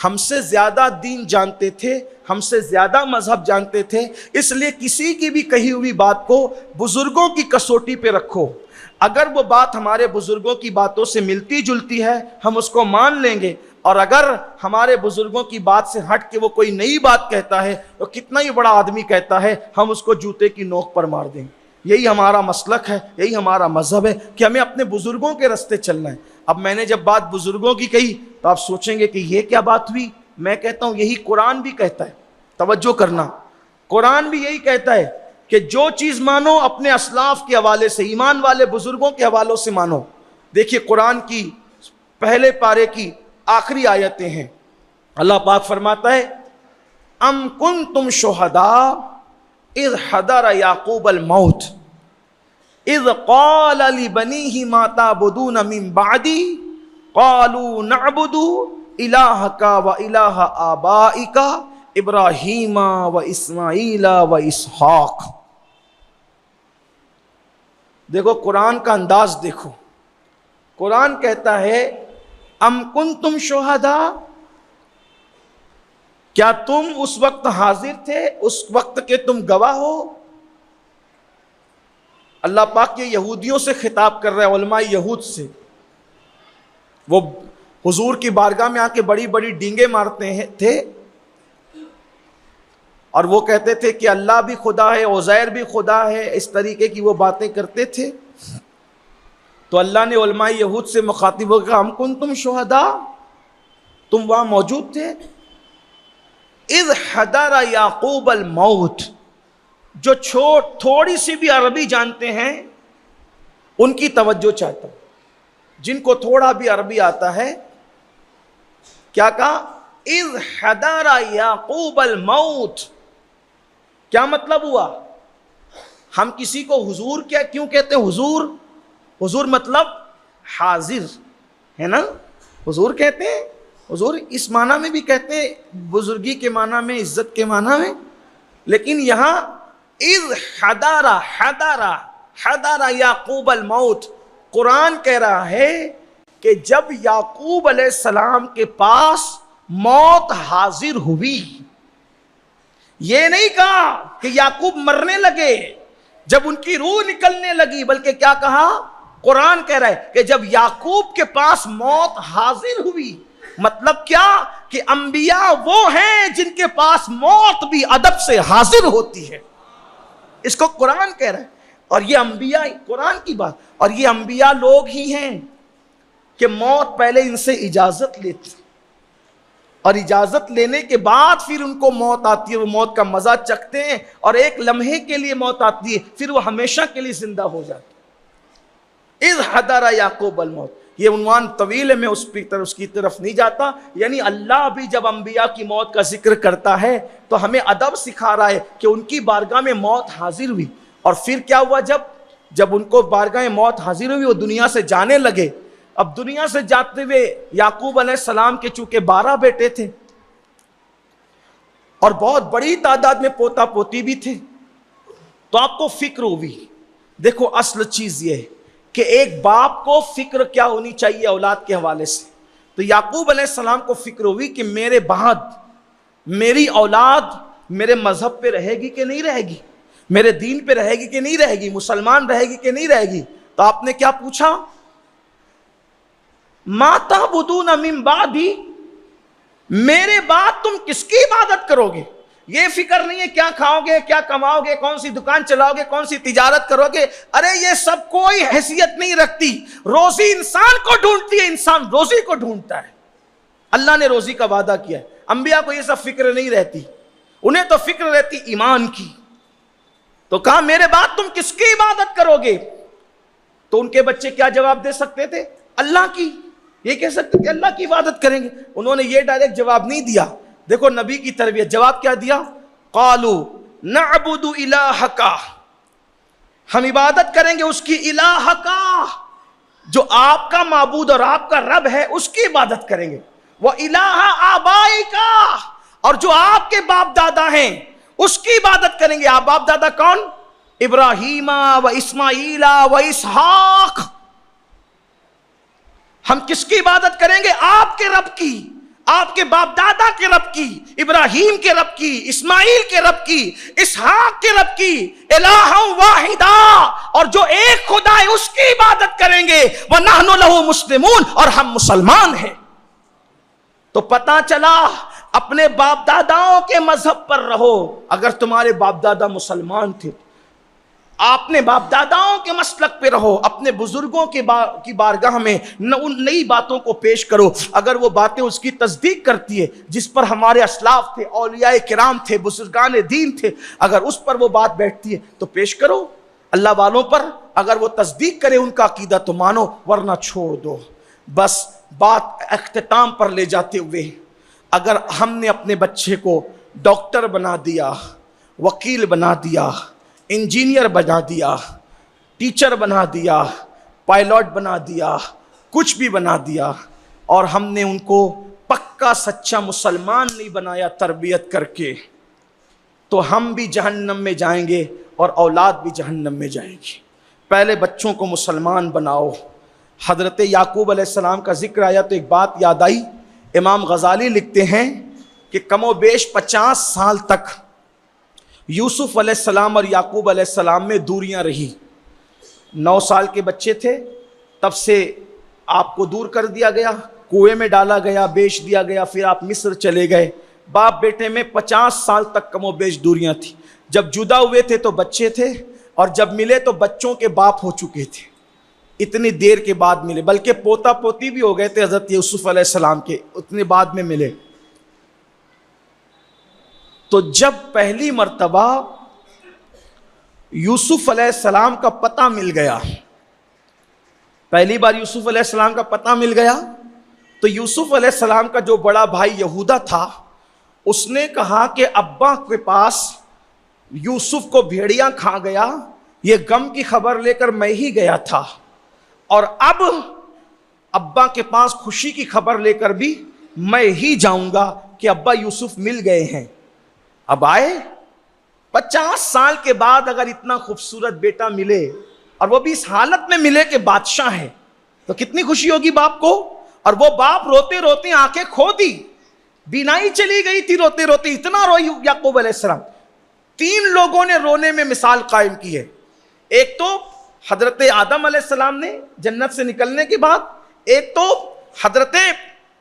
ہم سے زیادہ دین جانتے تھے، ہم سے زیادہ مذہب جانتے تھے، اس لیے کسی کی بھی کہی ہوئی بات کو بزرگوں کی کسوٹی پہ رکھو۔ اگر وہ بات ہمارے بزرگوں کی باتوں سے ملتی جلتی ہے ہم اس کو مان لیں گے، اور اگر ہمارے بزرگوں کی بات سے ہٹ کے وہ کوئی نئی بات کہتا ہے تو کتنا ہی بڑا آدمی کہتا ہے ہم اس کو جوتے کی نوک پر مار دیں گے۔ یہی ہمارا مسلک ہے، یہی ہمارا مذہب ہے کہ ہمیں اپنے بزرگوں کے راستے چلنا ہے۔ اب میں نے جب بات بزرگوں کی کہی تو آپ سوچیں گے کہ یہ کیا بات ہوئی؟ میں کہتا ہوں یہی قرآن بھی کہتا ہے، توجہ کرنا، قرآن بھی یہی کہتا ہے کہ جو چیز مانو اپنے اسلاف کے حوالے سے، ایمان والے بزرگوں کے حوالوں سے مانو۔ دیکھیے قرآن کی پہلے پارے کی آخری آیتیں ہیں، اللہ پاک فرماتا ہے ام کنتم شہداء اذ حضر یعقوب الموت اذ قال لبنیہ ما تعبدون من بعدی قالوا نعبد الہک و الہ آبائک ابراہیم و اسماعیل و اسحاق. دیکھو قرآن کا انداز دیکھو. قرآن کہتا ہے ام کنتم شہداء، کیا تم اس وقت حاضر تھے، اس وقت کے تم گواہ ہو. اللہ پاک یہ یہودیوں سے خطاب کر رہا ہے، علماء یہود سے. وہ حضور کی بارگاہ میں آ کے بڑی بڑی ڈینگیں مارتے تھے اور وہ کہتے تھے کہ اللہ بھی خدا ہے، عزیر بھی خدا ہے، اس طریقے کی وہ باتیں کرتے تھے. تو اللہ نے علماء یہود سے مخاطب ہو کہا ہم کنتم شہداء، تم وہاں موجود تھے. اذ حضر یعقوب الموت، جو تھوڑی سی بھی عربی جانتے ہیں ان کی توجہ چاہتا ہوں. جن کو تھوڑا بھی عربی آتا ہے، کیا کہا؟ اذ حضر یعقوب الموت. کیا مطلب ہوا؟ ہم کسی کو حضور کیوں کہتے ہیں؟ حضور مطلب حاضر ہے نا. حضور کہتے ہیں، حضور اس معنی میں بھی کہتے ہیں، بزرگی کے معنی میں، عزت کے معنی میں. لیکن یہاں اذ حضر یعقوب الموت، قرآن کہہ رہا ہے کہ جب یعقوب علیہ السلام کے پاس موت حاضر ہوئی. یہ نہیں کہا کہ یعقوب مرنے لگے جب ان کی روح نکلنے لگی، بلکہ کیا کہا؟ قرآن کہہ رہا ہے کہ جب یعقوب کے پاس موت حاضر ہوئی. مطلب کیا؟ کہ انبیاء وہ ہیں جن کے پاس موت بھی ادب سے حاضر ہوتی ہے. اس کو قرآن کہہ رہا ہے. اور یہ انبیاء، قرآن کی بات، اور یہ انبیاء لوگ ہی ہیں کہ موت پہلے ان سے اجازت لیتی، اور اجازت لینے کے بعد پھر ان کو موت آتی ہے. وہ موت کا مزہ چکھتے ہیں، اور ایک لمحے کے لیے موت آتی ہے، پھر وہ ہمیشہ کے لیے زندہ ہو جاتے. اذ حضر یعقوب الموت، یہ عنوان طویل ہے، میں اس کی طرف نہیں جاتا. یعنی اللہ بھی جب انبیاء کی موت کا ذکر کرتا ہے تو ہمیں ادب سکھا رہا ہے کہ ان کی بارگاہ میں موت حاضر ہوئی. اور پھر کیا ہوا؟ جب ان کو بارگاہ میں موت حاضر ہوئی، وہ دنیا سے جانے لگے. اب دنیا سے جاتے ہوئے یعقوب علیہ السلام کے چونکہ 12 بیٹے تھے اور بہت بڑی تعداد میں پوتا پوتی بھی تھے، تو آپ کو فکر ہوئی. دیکھو اصل چیز یہ ہے کہ ایک باپ کو فکر کیا ہونی چاہیے اولاد کے حوالے سے. تو یعقوب علیہ السلام کو فکر ہوئی کہ میرے بعد میری اولاد میرے مذہب پہ رہے گی کہ نہیں رہے گی، میرے دین پہ رہے گی کہ نہیں رہے گی، مسلمان رہے گی کہ نہیں رہے گی. تو آپ نے کیا پوچھا؟ ما تعبدون من بعدی، میرے بعد تم کس کی عبادت کرو گے؟ یہ فکر نہیں ہے کیا کھاؤ گے، کیا کماؤ گے، کون سی دکان چلاؤ گے، کون سی تجارت کرو گے. ارے یہ سب کوئی حیثیت نہیں رکھتی. روزی انسان کو ڈھونڈتی ہے، انسان روزی کو ڈھونڈتا ہے. اللہ نے روزی کا وعدہ کیا ہے. انبیاء کو یہ سب فکر نہیں رہتی، انہیں تو فکر رہتی ایمان کی. تو کہا میرے بعد تم کس کی عبادت کرو گے؟ تو ان کے بچے کیا جواب دے سکتے تھے؟ اللہ کی. یہ کہہ سکتے کہ اللہ کی عبادت کریں گے. انہوں نے یہ ڈائریکٹ جواب نہیں دیا. دیکھو نبی کی تربیت، جواب کیا دیا؟ قالوا نعبد الہک، ہم عبادت کریں گے اس کی، الہ کا، جو آپ کا معبود اور آپ کا رب ہے اس کی عبادت کریں گے. وَإِلَٰهَ آبَائِكَ، اور جو آپ کے باپ دادا ہیں اس کی عبادت کریں گے. آپ باپ دادا کون؟ ابراہیم و اسماعیل و اسحاق. ہم کس کی عبادت کریں گے؟ آپ کے رب کی، آپ کے باپ دادا کے رب کی، ابراہیم کے رب کی، اسماعیل کے رب کی، اسحاق کے رب کی. الہ واحدہ، اور جو ایک خدا ہے اس کی عبادت کریں گے. وَنَحْنُ لَهُ مُسْلِمُونَ، اور ہم مسلمان ہیں. تو پتہ چلا اپنے باپ داداؤں کے مذہب پر رہو. اگر تمہارے باپ دادا مسلمان تھے، آپ نے باپ داداؤں کے مسلک پہ رہو. اپنے بزرگوں کی بارگاہ میں ان نئی باتوں کو پیش کرو. اگر وہ باتیں اس کی تصدیق کرتی ہے جس پر ہمارے اسلاف تھے، اولیاء کرام تھے، بزرگان دین تھے، اگر اس پر وہ بات بیٹھتی ہے تو پیش کرو. اللہ والوں پر اگر وہ تصدیق کرے ان کا عقیدہ تو مانو، ورنہ چھوڑ دو. بس بات اختتام پر لے جاتے ہوئے، اگر ہم نے اپنے بچے کو ڈاکٹر بنا دیا، وکیل بنا دیا، انجینئر بنا دیا، ٹیچر بنا دیا، پائلٹ بنا دیا، کچھ بھی بنا دیا، اور ہم نے ان کو پکا پکا سچا مسلمان نہیں بنایا تربیت کر کے تو ہم بھی جہنم میں جائیں گے اور اولاد بھی جہنم میں جائے گی۔ پہلے بچوں کو مسلمان بناؤ۔ حضرت یعقوب علیہ السلام کا ذکر آیا تو ایک بات یاد آئی، امام غزالی لکھتے ہیں کہ کم و بیش 50 سال تک یوسف علیہ السلام اور یعقوب علیہ السلام میں دوریاں رہی۔ 9 سال کے بچے تھے تب سے آپ کو دور کر دیا گیا، کنویں میں ڈالا گیا، بیچ دیا گیا، پھر آپ مصر چلے گئے۔ باپ بیٹے میں 50 سال تک کم و بیش دوریاں تھی۔ جب جدا ہوئے تھے تو بچے تھے اور جب ملے تو بچوں کے باپ ہو چکے تھے، اتنی دیر کے بعد ملے، بلکہ پوتا پوتی بھی ہو گئے تھے حضرت یوسف علیہ السلام کے، اتنے بعد میں ملے۔ تو جب پہلی مرتبہ یوسف علیہ السلام کا پتہ مل گیا، پہلی بار یوسف علیہ السلام کا پتہ مل گیا تو یوسف علیہ السلام کا جو بڑا بھائی یہودا تھا اس نے کہا کہ ابا کے پاس یوسف کو بھیڑیاں کھا گیا، یہ غم کی خبر لے کر میں ہی گیا تھا، اور اب ابا کے پاس خوشی کی خبر لے کر بھی میں ہی جاؤں گا کہ ابا یوسف مل گئے ہیں۔ اب آئے 50 سال کے بعد اگر اتنا خوبصورت بیٹا ملے اور وہ بھی اس حالت میں ملے کہ بادشاہ ہے تو کتنی خوشی ہوگی باپ کو۔ اور وہ باپ روتے روتے آنکھیں کھو دی، بینائی چلی گئی تھی، روتے روتے اتنا روئی یعقوب علیہ السلام۔ 3 لوگوں نے رونے میں مثال قائم کی ہے، ایک تو حضرت آدم علیہ السلام نے جنت سے نکلنے کے بعد، ایک تو حضرت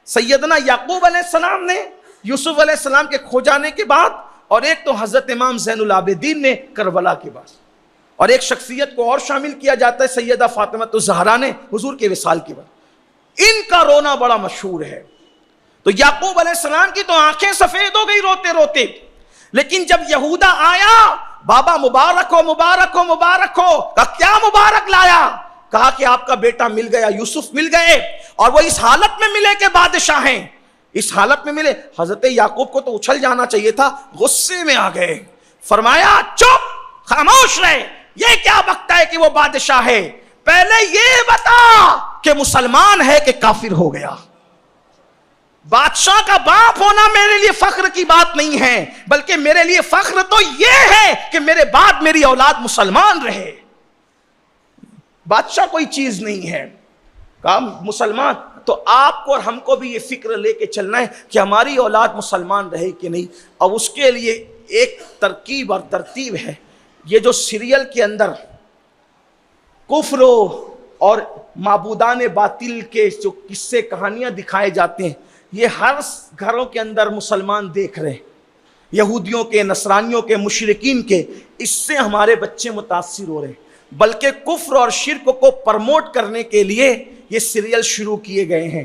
سیدنا یعقوب علیہ السلام نے یوسف علیہ السلام کے کھو جانے کے بعد، اور ایک تو حضرت امام زین العابدین نے کربلا کے بعد۔ اور ایک شخصیت کو اور شامل کیا جاتا ہے سیدہ فاطمہ الزہرا نے حضور کے وصال کے بعد، ان کا رونا بڑا مشہور ہے۔ تو یعقوب علیہ السلام کی تو آنکھیں سفید ہو گئی روتے روتے، لیکن جب یہودا آیا، بابا مبارک ہو مبارک ہو مبارک ہو، کہا کیا مبارک لایا؟ کہا کہ آپ کا بیٹا مل گیا، یوسف مل گئے، اور وہ اس حالت میں ملے کہ بادشاہ ہیں، اس حالت میں ملے۔ حضرت یعقوب کو تو اچھل جانا چاہیے تھا، غصے میں آ گئے، فرمایا چپ خاموش رہے، یہ کیا بکتا ہے کہ وہ بادشاہ ہے؟ پہلے یہ بتا کہ مسلمان ہے کہ کافر ہو گیا۔ بادشاہ کا باپ ہونا میرے لیے فخر کی بات نہیں ہے، بلکہ میرے لیے فخر تو یہ ہے کہ میرے بعد میری اولاد مسلمان رہے۔ بادشاہ کوئی چیز نہیں ہے، کہا مسلمان۔ تو آپ کو اور ہم کو بھی یہ فکر لے کے چلنا ہے کہ ہماری اولاد مسلمان رہے کہ نہیں۔ اور اس کے لیے ایک ترکیب اور ترتیب ہے۔ یہ جو سیریل کے اندر کفر اور معبودان باطل کے جو قصے کہانیاں دکھائے جاتے ہیں، یہ ہر گھروں کے اندر مسلمان دیکھ رہے ہیں، یہودیوں کے، نصرانیوں کے، مشرکین کے۔ اس سے ہمارے بچے متاثر ہو رہے ہیں، بلکہ کفر اور شرک کو پرموٹ کرنے کے لیے یہ سیریل شروع کیے گئے ہیں۔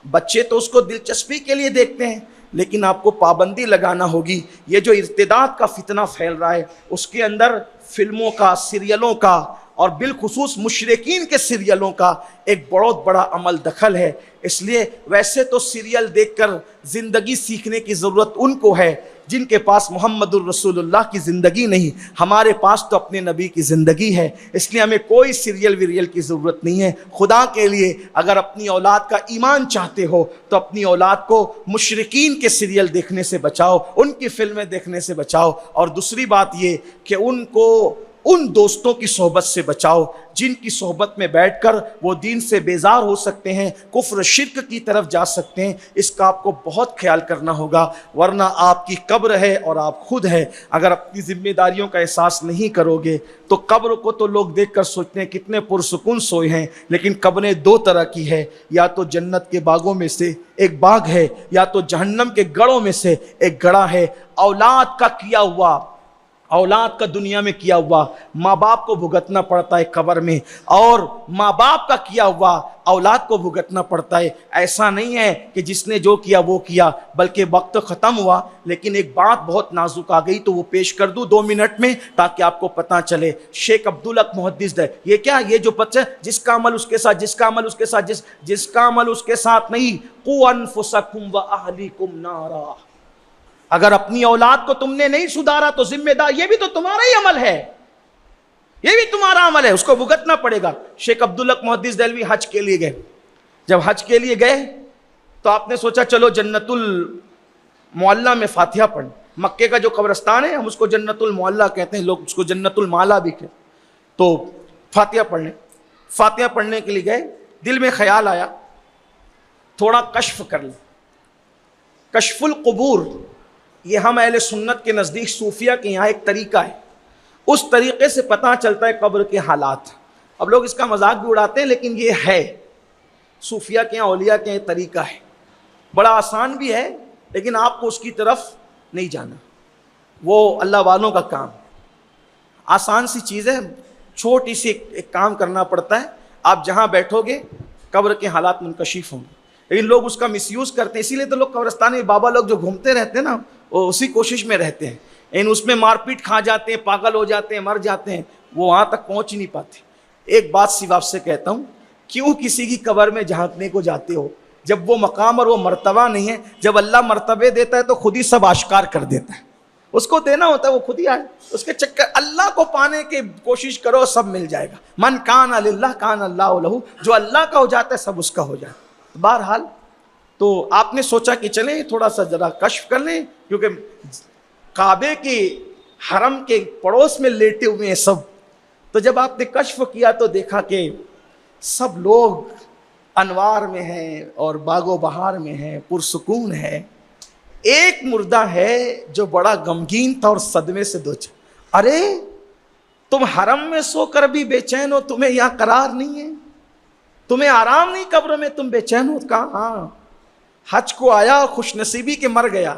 بچے تو اس کو دلچسپی کے لیے دیکھتے ہیں، لیکن آپ کو پابندی لگانا ہوگی۔ یہ جو ارتداد کا فتنہ پھیل رہا ہے، اس کے اندر فلموں کا، سیریلوں کا، اور بالخصوص مشرکین کے سیریلوں کا ایک بہت بڑا عمل دخل ہے۔ اس لیے ویسے تو سیریل دیکھ کر زندگی سیکھنے کی ضرورت ان کو ہے جن کے پاس محمد الرسول اللہ کی زندگی نہیں، ہمارے پاس تو اپنے نبی کی زندگی ہے، اس لیے ہمیں کوئی سیریل ویریل کی ضرورت نہیں ہے۔ خدا کے لیے اگر اپنی اولاد کا ایمان چاہتے ہو تو اپنی اولاد کو مشرکین کے سیریل دیکھنے سے بچاؤ، ان کی فلمیں دیکھنے سے بچاؤ، اور دوسری بات یہ کہ ان کو ان دوستوں کی صحبت سے بچاؤ جن کی صحبت میں بیٹھ کر وہ دین سے بیزار ہو سکتے ہیں، کفر شرک کی طرف جا سکتے ہیں۔ اس کا آپ کو بہت خیال کرنا ہوگا، ورنہ آپ کی قبر ہے اور آپ خود ہے۔ اگر اپنی ذمہ داریوں کا احساس نہیں کرو گے تو قبر کو تو لوگ دیکھ کر سوچتے ہیں کتنے پرسکون سوئے ہیں، لیکن قبریں 2 طرح کی ہے، یا تو جنت کے باغوں میں سے ایک باغ ہے، یا تو جہنم کے گڑھوں میں سے ایک گڑھا ہے۔ اولاد کا کیا ہوا، اولاد کا دنیا میں کیا ہوا ماں باپ کو بھگتنا پڑتا ہے قبر میں، اور ماں باپ کا کیا ہوا اولاد کو بھگتنا پڑتا ہے۔ ایسا نہیں ہے کہ جس نے جو کیا وہ کیا، بلکہ وقت ختم ہوا، لیکن ایک بات بہت نازک آ گئی تو وہ پیش کر دوں 2 منٹ میں تاکہ آپ کو پتہ چلے۔ شیخ عبدالحق محدث ہے، یہ کیا، یہ جو بچہ جس کا عمل اس کے ساتھ، جس کا عمل اس کے ساتھ، جس کا عمل اس کے ساتھ نہیں، قوا انفسکم واہلیکم نارا۔ اگر اپنی اولاد کو تم نے نہیں سدھارا تو ذمہ دار یہ بھی تو تمہارا ہی عمل ہے، یہ بھی تمہارا عمل ہے، اس کو بھگتنا پڑے گا۔ شیخ عبدالحق محدث دہلوی حج کے لیے گئے، جب حج کے لیے گئے تو آپ نے سوچا چلو جنت المعلا میں فاتحہ پڑھیں. مکے کا جو قبرستان ہے ہم اس کو جنت المعلا کہتے ہیں, لوگ اس کو جنت المالا بھی کہتے ہیں. تو فاتحہ پڑھنے, فاتحہ پڑھنے کے لیے گئے, دل میں خیال آیا تھوڑا کشف کر لیں. کشف القبور یہ ہم اہل سنت کے نزدیک صوفیہ کے یہاں ایک طریقہ ہے, اس طریقے سے پتہ چلتا ہے قبر کے حالات. اب لوگ اس کا مذاق بھی اڑاتے ہیں لیکن یہ ہے صوفیہ کے یہاں, اولیاء کے یہاں طریقہ ہے. بڑا آسان بھی ہے لیکن آپ کو اس کی طرف نہیں جانا, وہ اللہ والوں کا کام. آسان سی چیز ہے, چھوٹی سی ایک کام کرنا پڑتا ہے. آپ جہاں بیٹھو گے قبر کے حالات منکشف ہوں گے, لیکن لوگ اس کا مس یوز کرتے ہیں. اسی لیے تو لوگ قبرستان میں بابا لوگ جو گھومتے رہتے ہیں نا, وہ اسی کوشش میں رہتے ہیں, لیکن اس میں مار پیٹ کھا جاتے ہیں, پاگل ہو جاتے ہیں, مر جاتے ہیں, وہ وہاں تک پہنچ نہیں پاتے. ایک بات صرف آپ سے کہتا ہوں, کیوں کسی کی قبر میں جھانکنے کو جاتے ہو جب وہ مقام اور وہ مرتبہ نہیں ہے؟ جب اللہ مرتبے دیتا ہے تو خود ہی سب آشکار کر دیتا ہے. اس کو دینا ہوتا ہے, وہ خود ہی آئے. اس کے چکر اللہ کو پانے کی کوشش کرو, سب مل جائے گا. من کان للہ کان اللہ لہ, جو اللہ کا ہو جاتا ہے سب اس کا ہو جاتا ہے. بہرحال تو آپ نے سوچا کہ چلیں تھوڑا سا ذرا کشف کر لیں, کیونکہ کعبے کے حرم کے پڑوس میں لیٹے ہوئے ہیں سب. تو جب آپ نے کشف کیا تو دیکھا کہ سب لوگ انوار میں ہیں اور باغ و بہار میں ہیں, پرسکون ہے. ایک مردہ ہے جو بڑا غمگین تھا اور صدمے سے دو چار. ارے تم حرم میں سو کر بھی بے چین ہو, تمہیں یہاں قرار نہیں ہے, تمہیں آرام نہیں قبر میں, تم بے چین ہو. کہاں ہاں حج کو آیا اور خوش نصیبی کے مر گیا,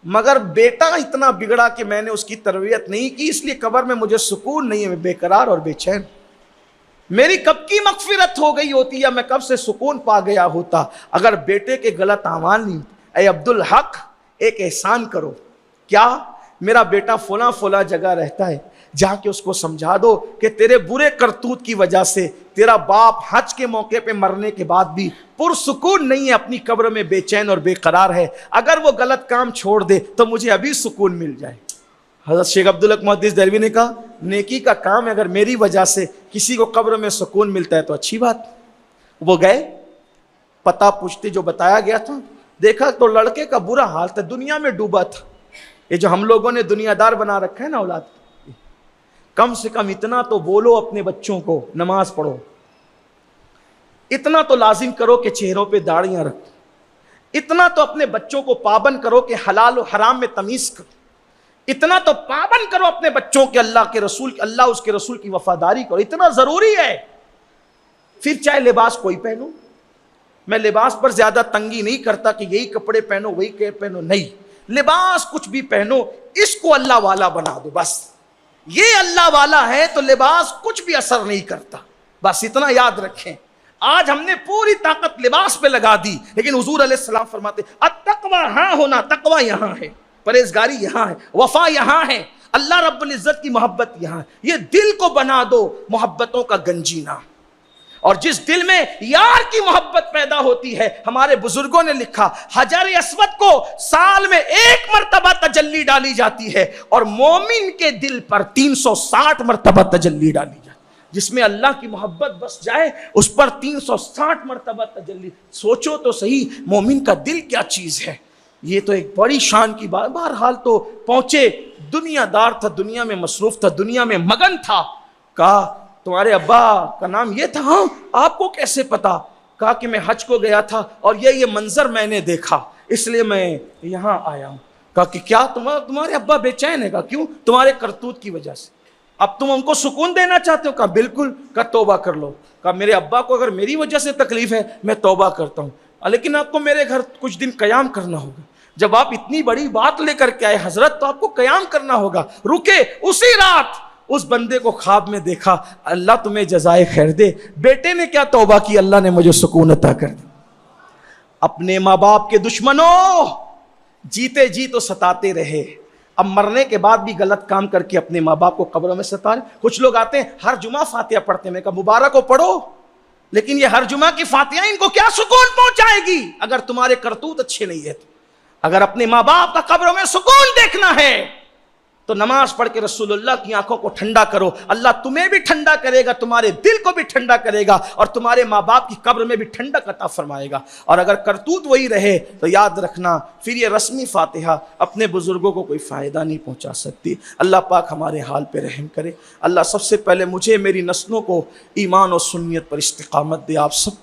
مگر بیٹا اتنا بگڑا کہ میں نے اس کی تربیت نہیں کی, اس لیے قبر میں مجھے سکون نہیں ہے, میں بے قرار اور بے چین. میری کب کی مغفرت ہو گئی ہوتی یا میں کب سے سکون پا گیا ہوتا اگر بیٹے کے غلط اعمال نہیں. اے عبدالحق ایک احسان کرو, کیا میرا بیٹا فلاں فلاں جگہ رہتا ہے, جا کے اس کو سمجھا دو کہ تیرے برے کرتوت کی وجہ سے تیرا باپ حج کے موقع پہ مرنے کے بعد بھی پرسکون نہیں ہے, اپنی قبر میں بے چین اور بے قرار ہے. اگر وہ غلط کام چھوڑ دے تو مجھے ابھی سکون مل جائے. حضرت شیخ عبدالحق محدث دہلوی نے کہا نیکی کا کام ہے, اگر میری وجہ سے کسی کو قبر میں سکون ملتا ہے تو اچھی بات. وہ گئے, پتہ پوچھتے جو بتایا گیا تھا, دیکھا تو لڑکے کا برا حال تھا, دنیا میں ڈوبا تھا. یہ جو ہم لوگوں نے دنیا دار بنا رکھا ہے نا اولاد, کم سے کم اتنا تو بولو اپنے بچوں کو نماز پڑھو, اتنا تو لازم کرو کہ چہروں پہ داڑیاں رکھو, اتنا تو اپنے بچوں کو پابند کرو کہ حلال و حرام میں تمیز کرو, اتنا تو پابند کرو اپنے بچوں کے اللہ اس کے رسول کی وفاداری کرو, اتنا ضروری ہے. پھر چاہے لباس کوئی پہنو, میں لباس پر زیادہ تنگی نہیں کرتا کہ یہی کپڑے پہنو وہی پہنو, نہیں, لباس کچھ بھی پہنو, اس کو اللہ والا بنا دو بس. یہ اللہ والا ہے تو لباس کچھ بھی اثر نہیں کرتا, بس اتنا یاد رکھیں. آج ہم نے پوری طاقت لباس پہ لگا دی, لیکن حضور علیہ السلام فرماتے التقوی ہاں ہونا, تقوی یہاں ہے, پرہیزگاری یہاں ہے, وفا یہاں ہے, اللہ رب العزت کی محبت یہاں ہے. یہ دل کو بنا دو محبتوں کا گنجینہ, اور جس دل میں یار کی محبت پیدا ہوتی ہے, ہمارے بزرگوں نے لکھا حجر اسود کو سال میں 1 مرتبہ تجلی ڈالی جاتی ہے, اور مومن کے دل پر 360 مرتبہ تجلی ڈالی جاتی ہے. جس میں اللہ کی محبت بس جائے اس پر 360 مرتبہ تجلی. سوچو تو صحیح مومن کا دل کیا چیز ہے, یہ تو ایک بڑی شان کی بات. بہرحال تو پہنچے, دنیا دار تھا, دنیا میں مصروف تھا, دنیا میں مگن تھا. کہا تمہارے ابا کا نام یہ تھا؟ ہاں. آپ کو کیسے پتا؟ کہا کہ میں حج کو گیا تھا اور یہ منظر میں نے دیکھا, اس لیے میں یہاں آیا ہوں. کہا کہ کیا تمہارے ابا بے چین ہے؟ کہا کیوں؟ تمہارے کرتوت کی وجہ سے. اب تم ان کو سکون دینا چاہتے ہو؟ کہا بالکل. کہا توبہ کر لو. کہا میرے ابا کو اگر میری وجہ سے تکلیف ہے میں توبہ کرتا ہوں, لیکن آپ کو میرے گھر کچھ دن قیام کرنا ہوگا. جب آپ اتنی بڑی بات لے کر کے آئے حضرت تو آپ کو قیام کرنا ہوگا. رکے, اسی رات اس بندے کو خواب میں دیکھا, اللہ تمہیں جزائے خیر دے, بیٹے نے کیا توبہ کی, اللہ نے مجھے سکون عطا کر دی. اپنے ماں باپ کے دشمنوں, جیتے جی تو ستاتے رہے, اب مرنے کے بعد بھی غلط کام کر کے اپنے ماں باپ کو قبروں میں ستا رہے. کچھ لوگ آتے ہیں ہر جمعہ فاتحہ پڑھتے ہیں, میں کہا مبارک ہو پڑھو, لیکن یہ ہر جمعہ کی فاتحہ ان کو کیا سکون پہنچائے گی اگر تمہارے کرتوت اچھے نہیں ہے. اگر اپنے ماں باپ کا قبروں میں سکون دیکھنا ہے تو نماز پڑھ کے رسول اللہ کی آنکھوں کو ٹھنڈا کرو، اللہ تمہیں بھی ٹھنڈا کرے گا، تمہارے دل کو بھی ٹھنڈا کرے گا، اور تمہارے ماں باپ کی قبر میں بھی ٹھنڈک عطا فرمائے گا۔ اور اگر کرتوت وہی رہے تو یاد رکھنا پھر یہ رسمی فاتحہ اپنے بزرگوں کو کوئی فائدہ نہیں پہنچا سکتی۔ اللہ پاک ہمارے حال پہ رحم کرے۔ اللہ سب سے پہلے مجھے، میری نسلوں کو ایمان و سنیت پر استقامت دے، آپ سب کو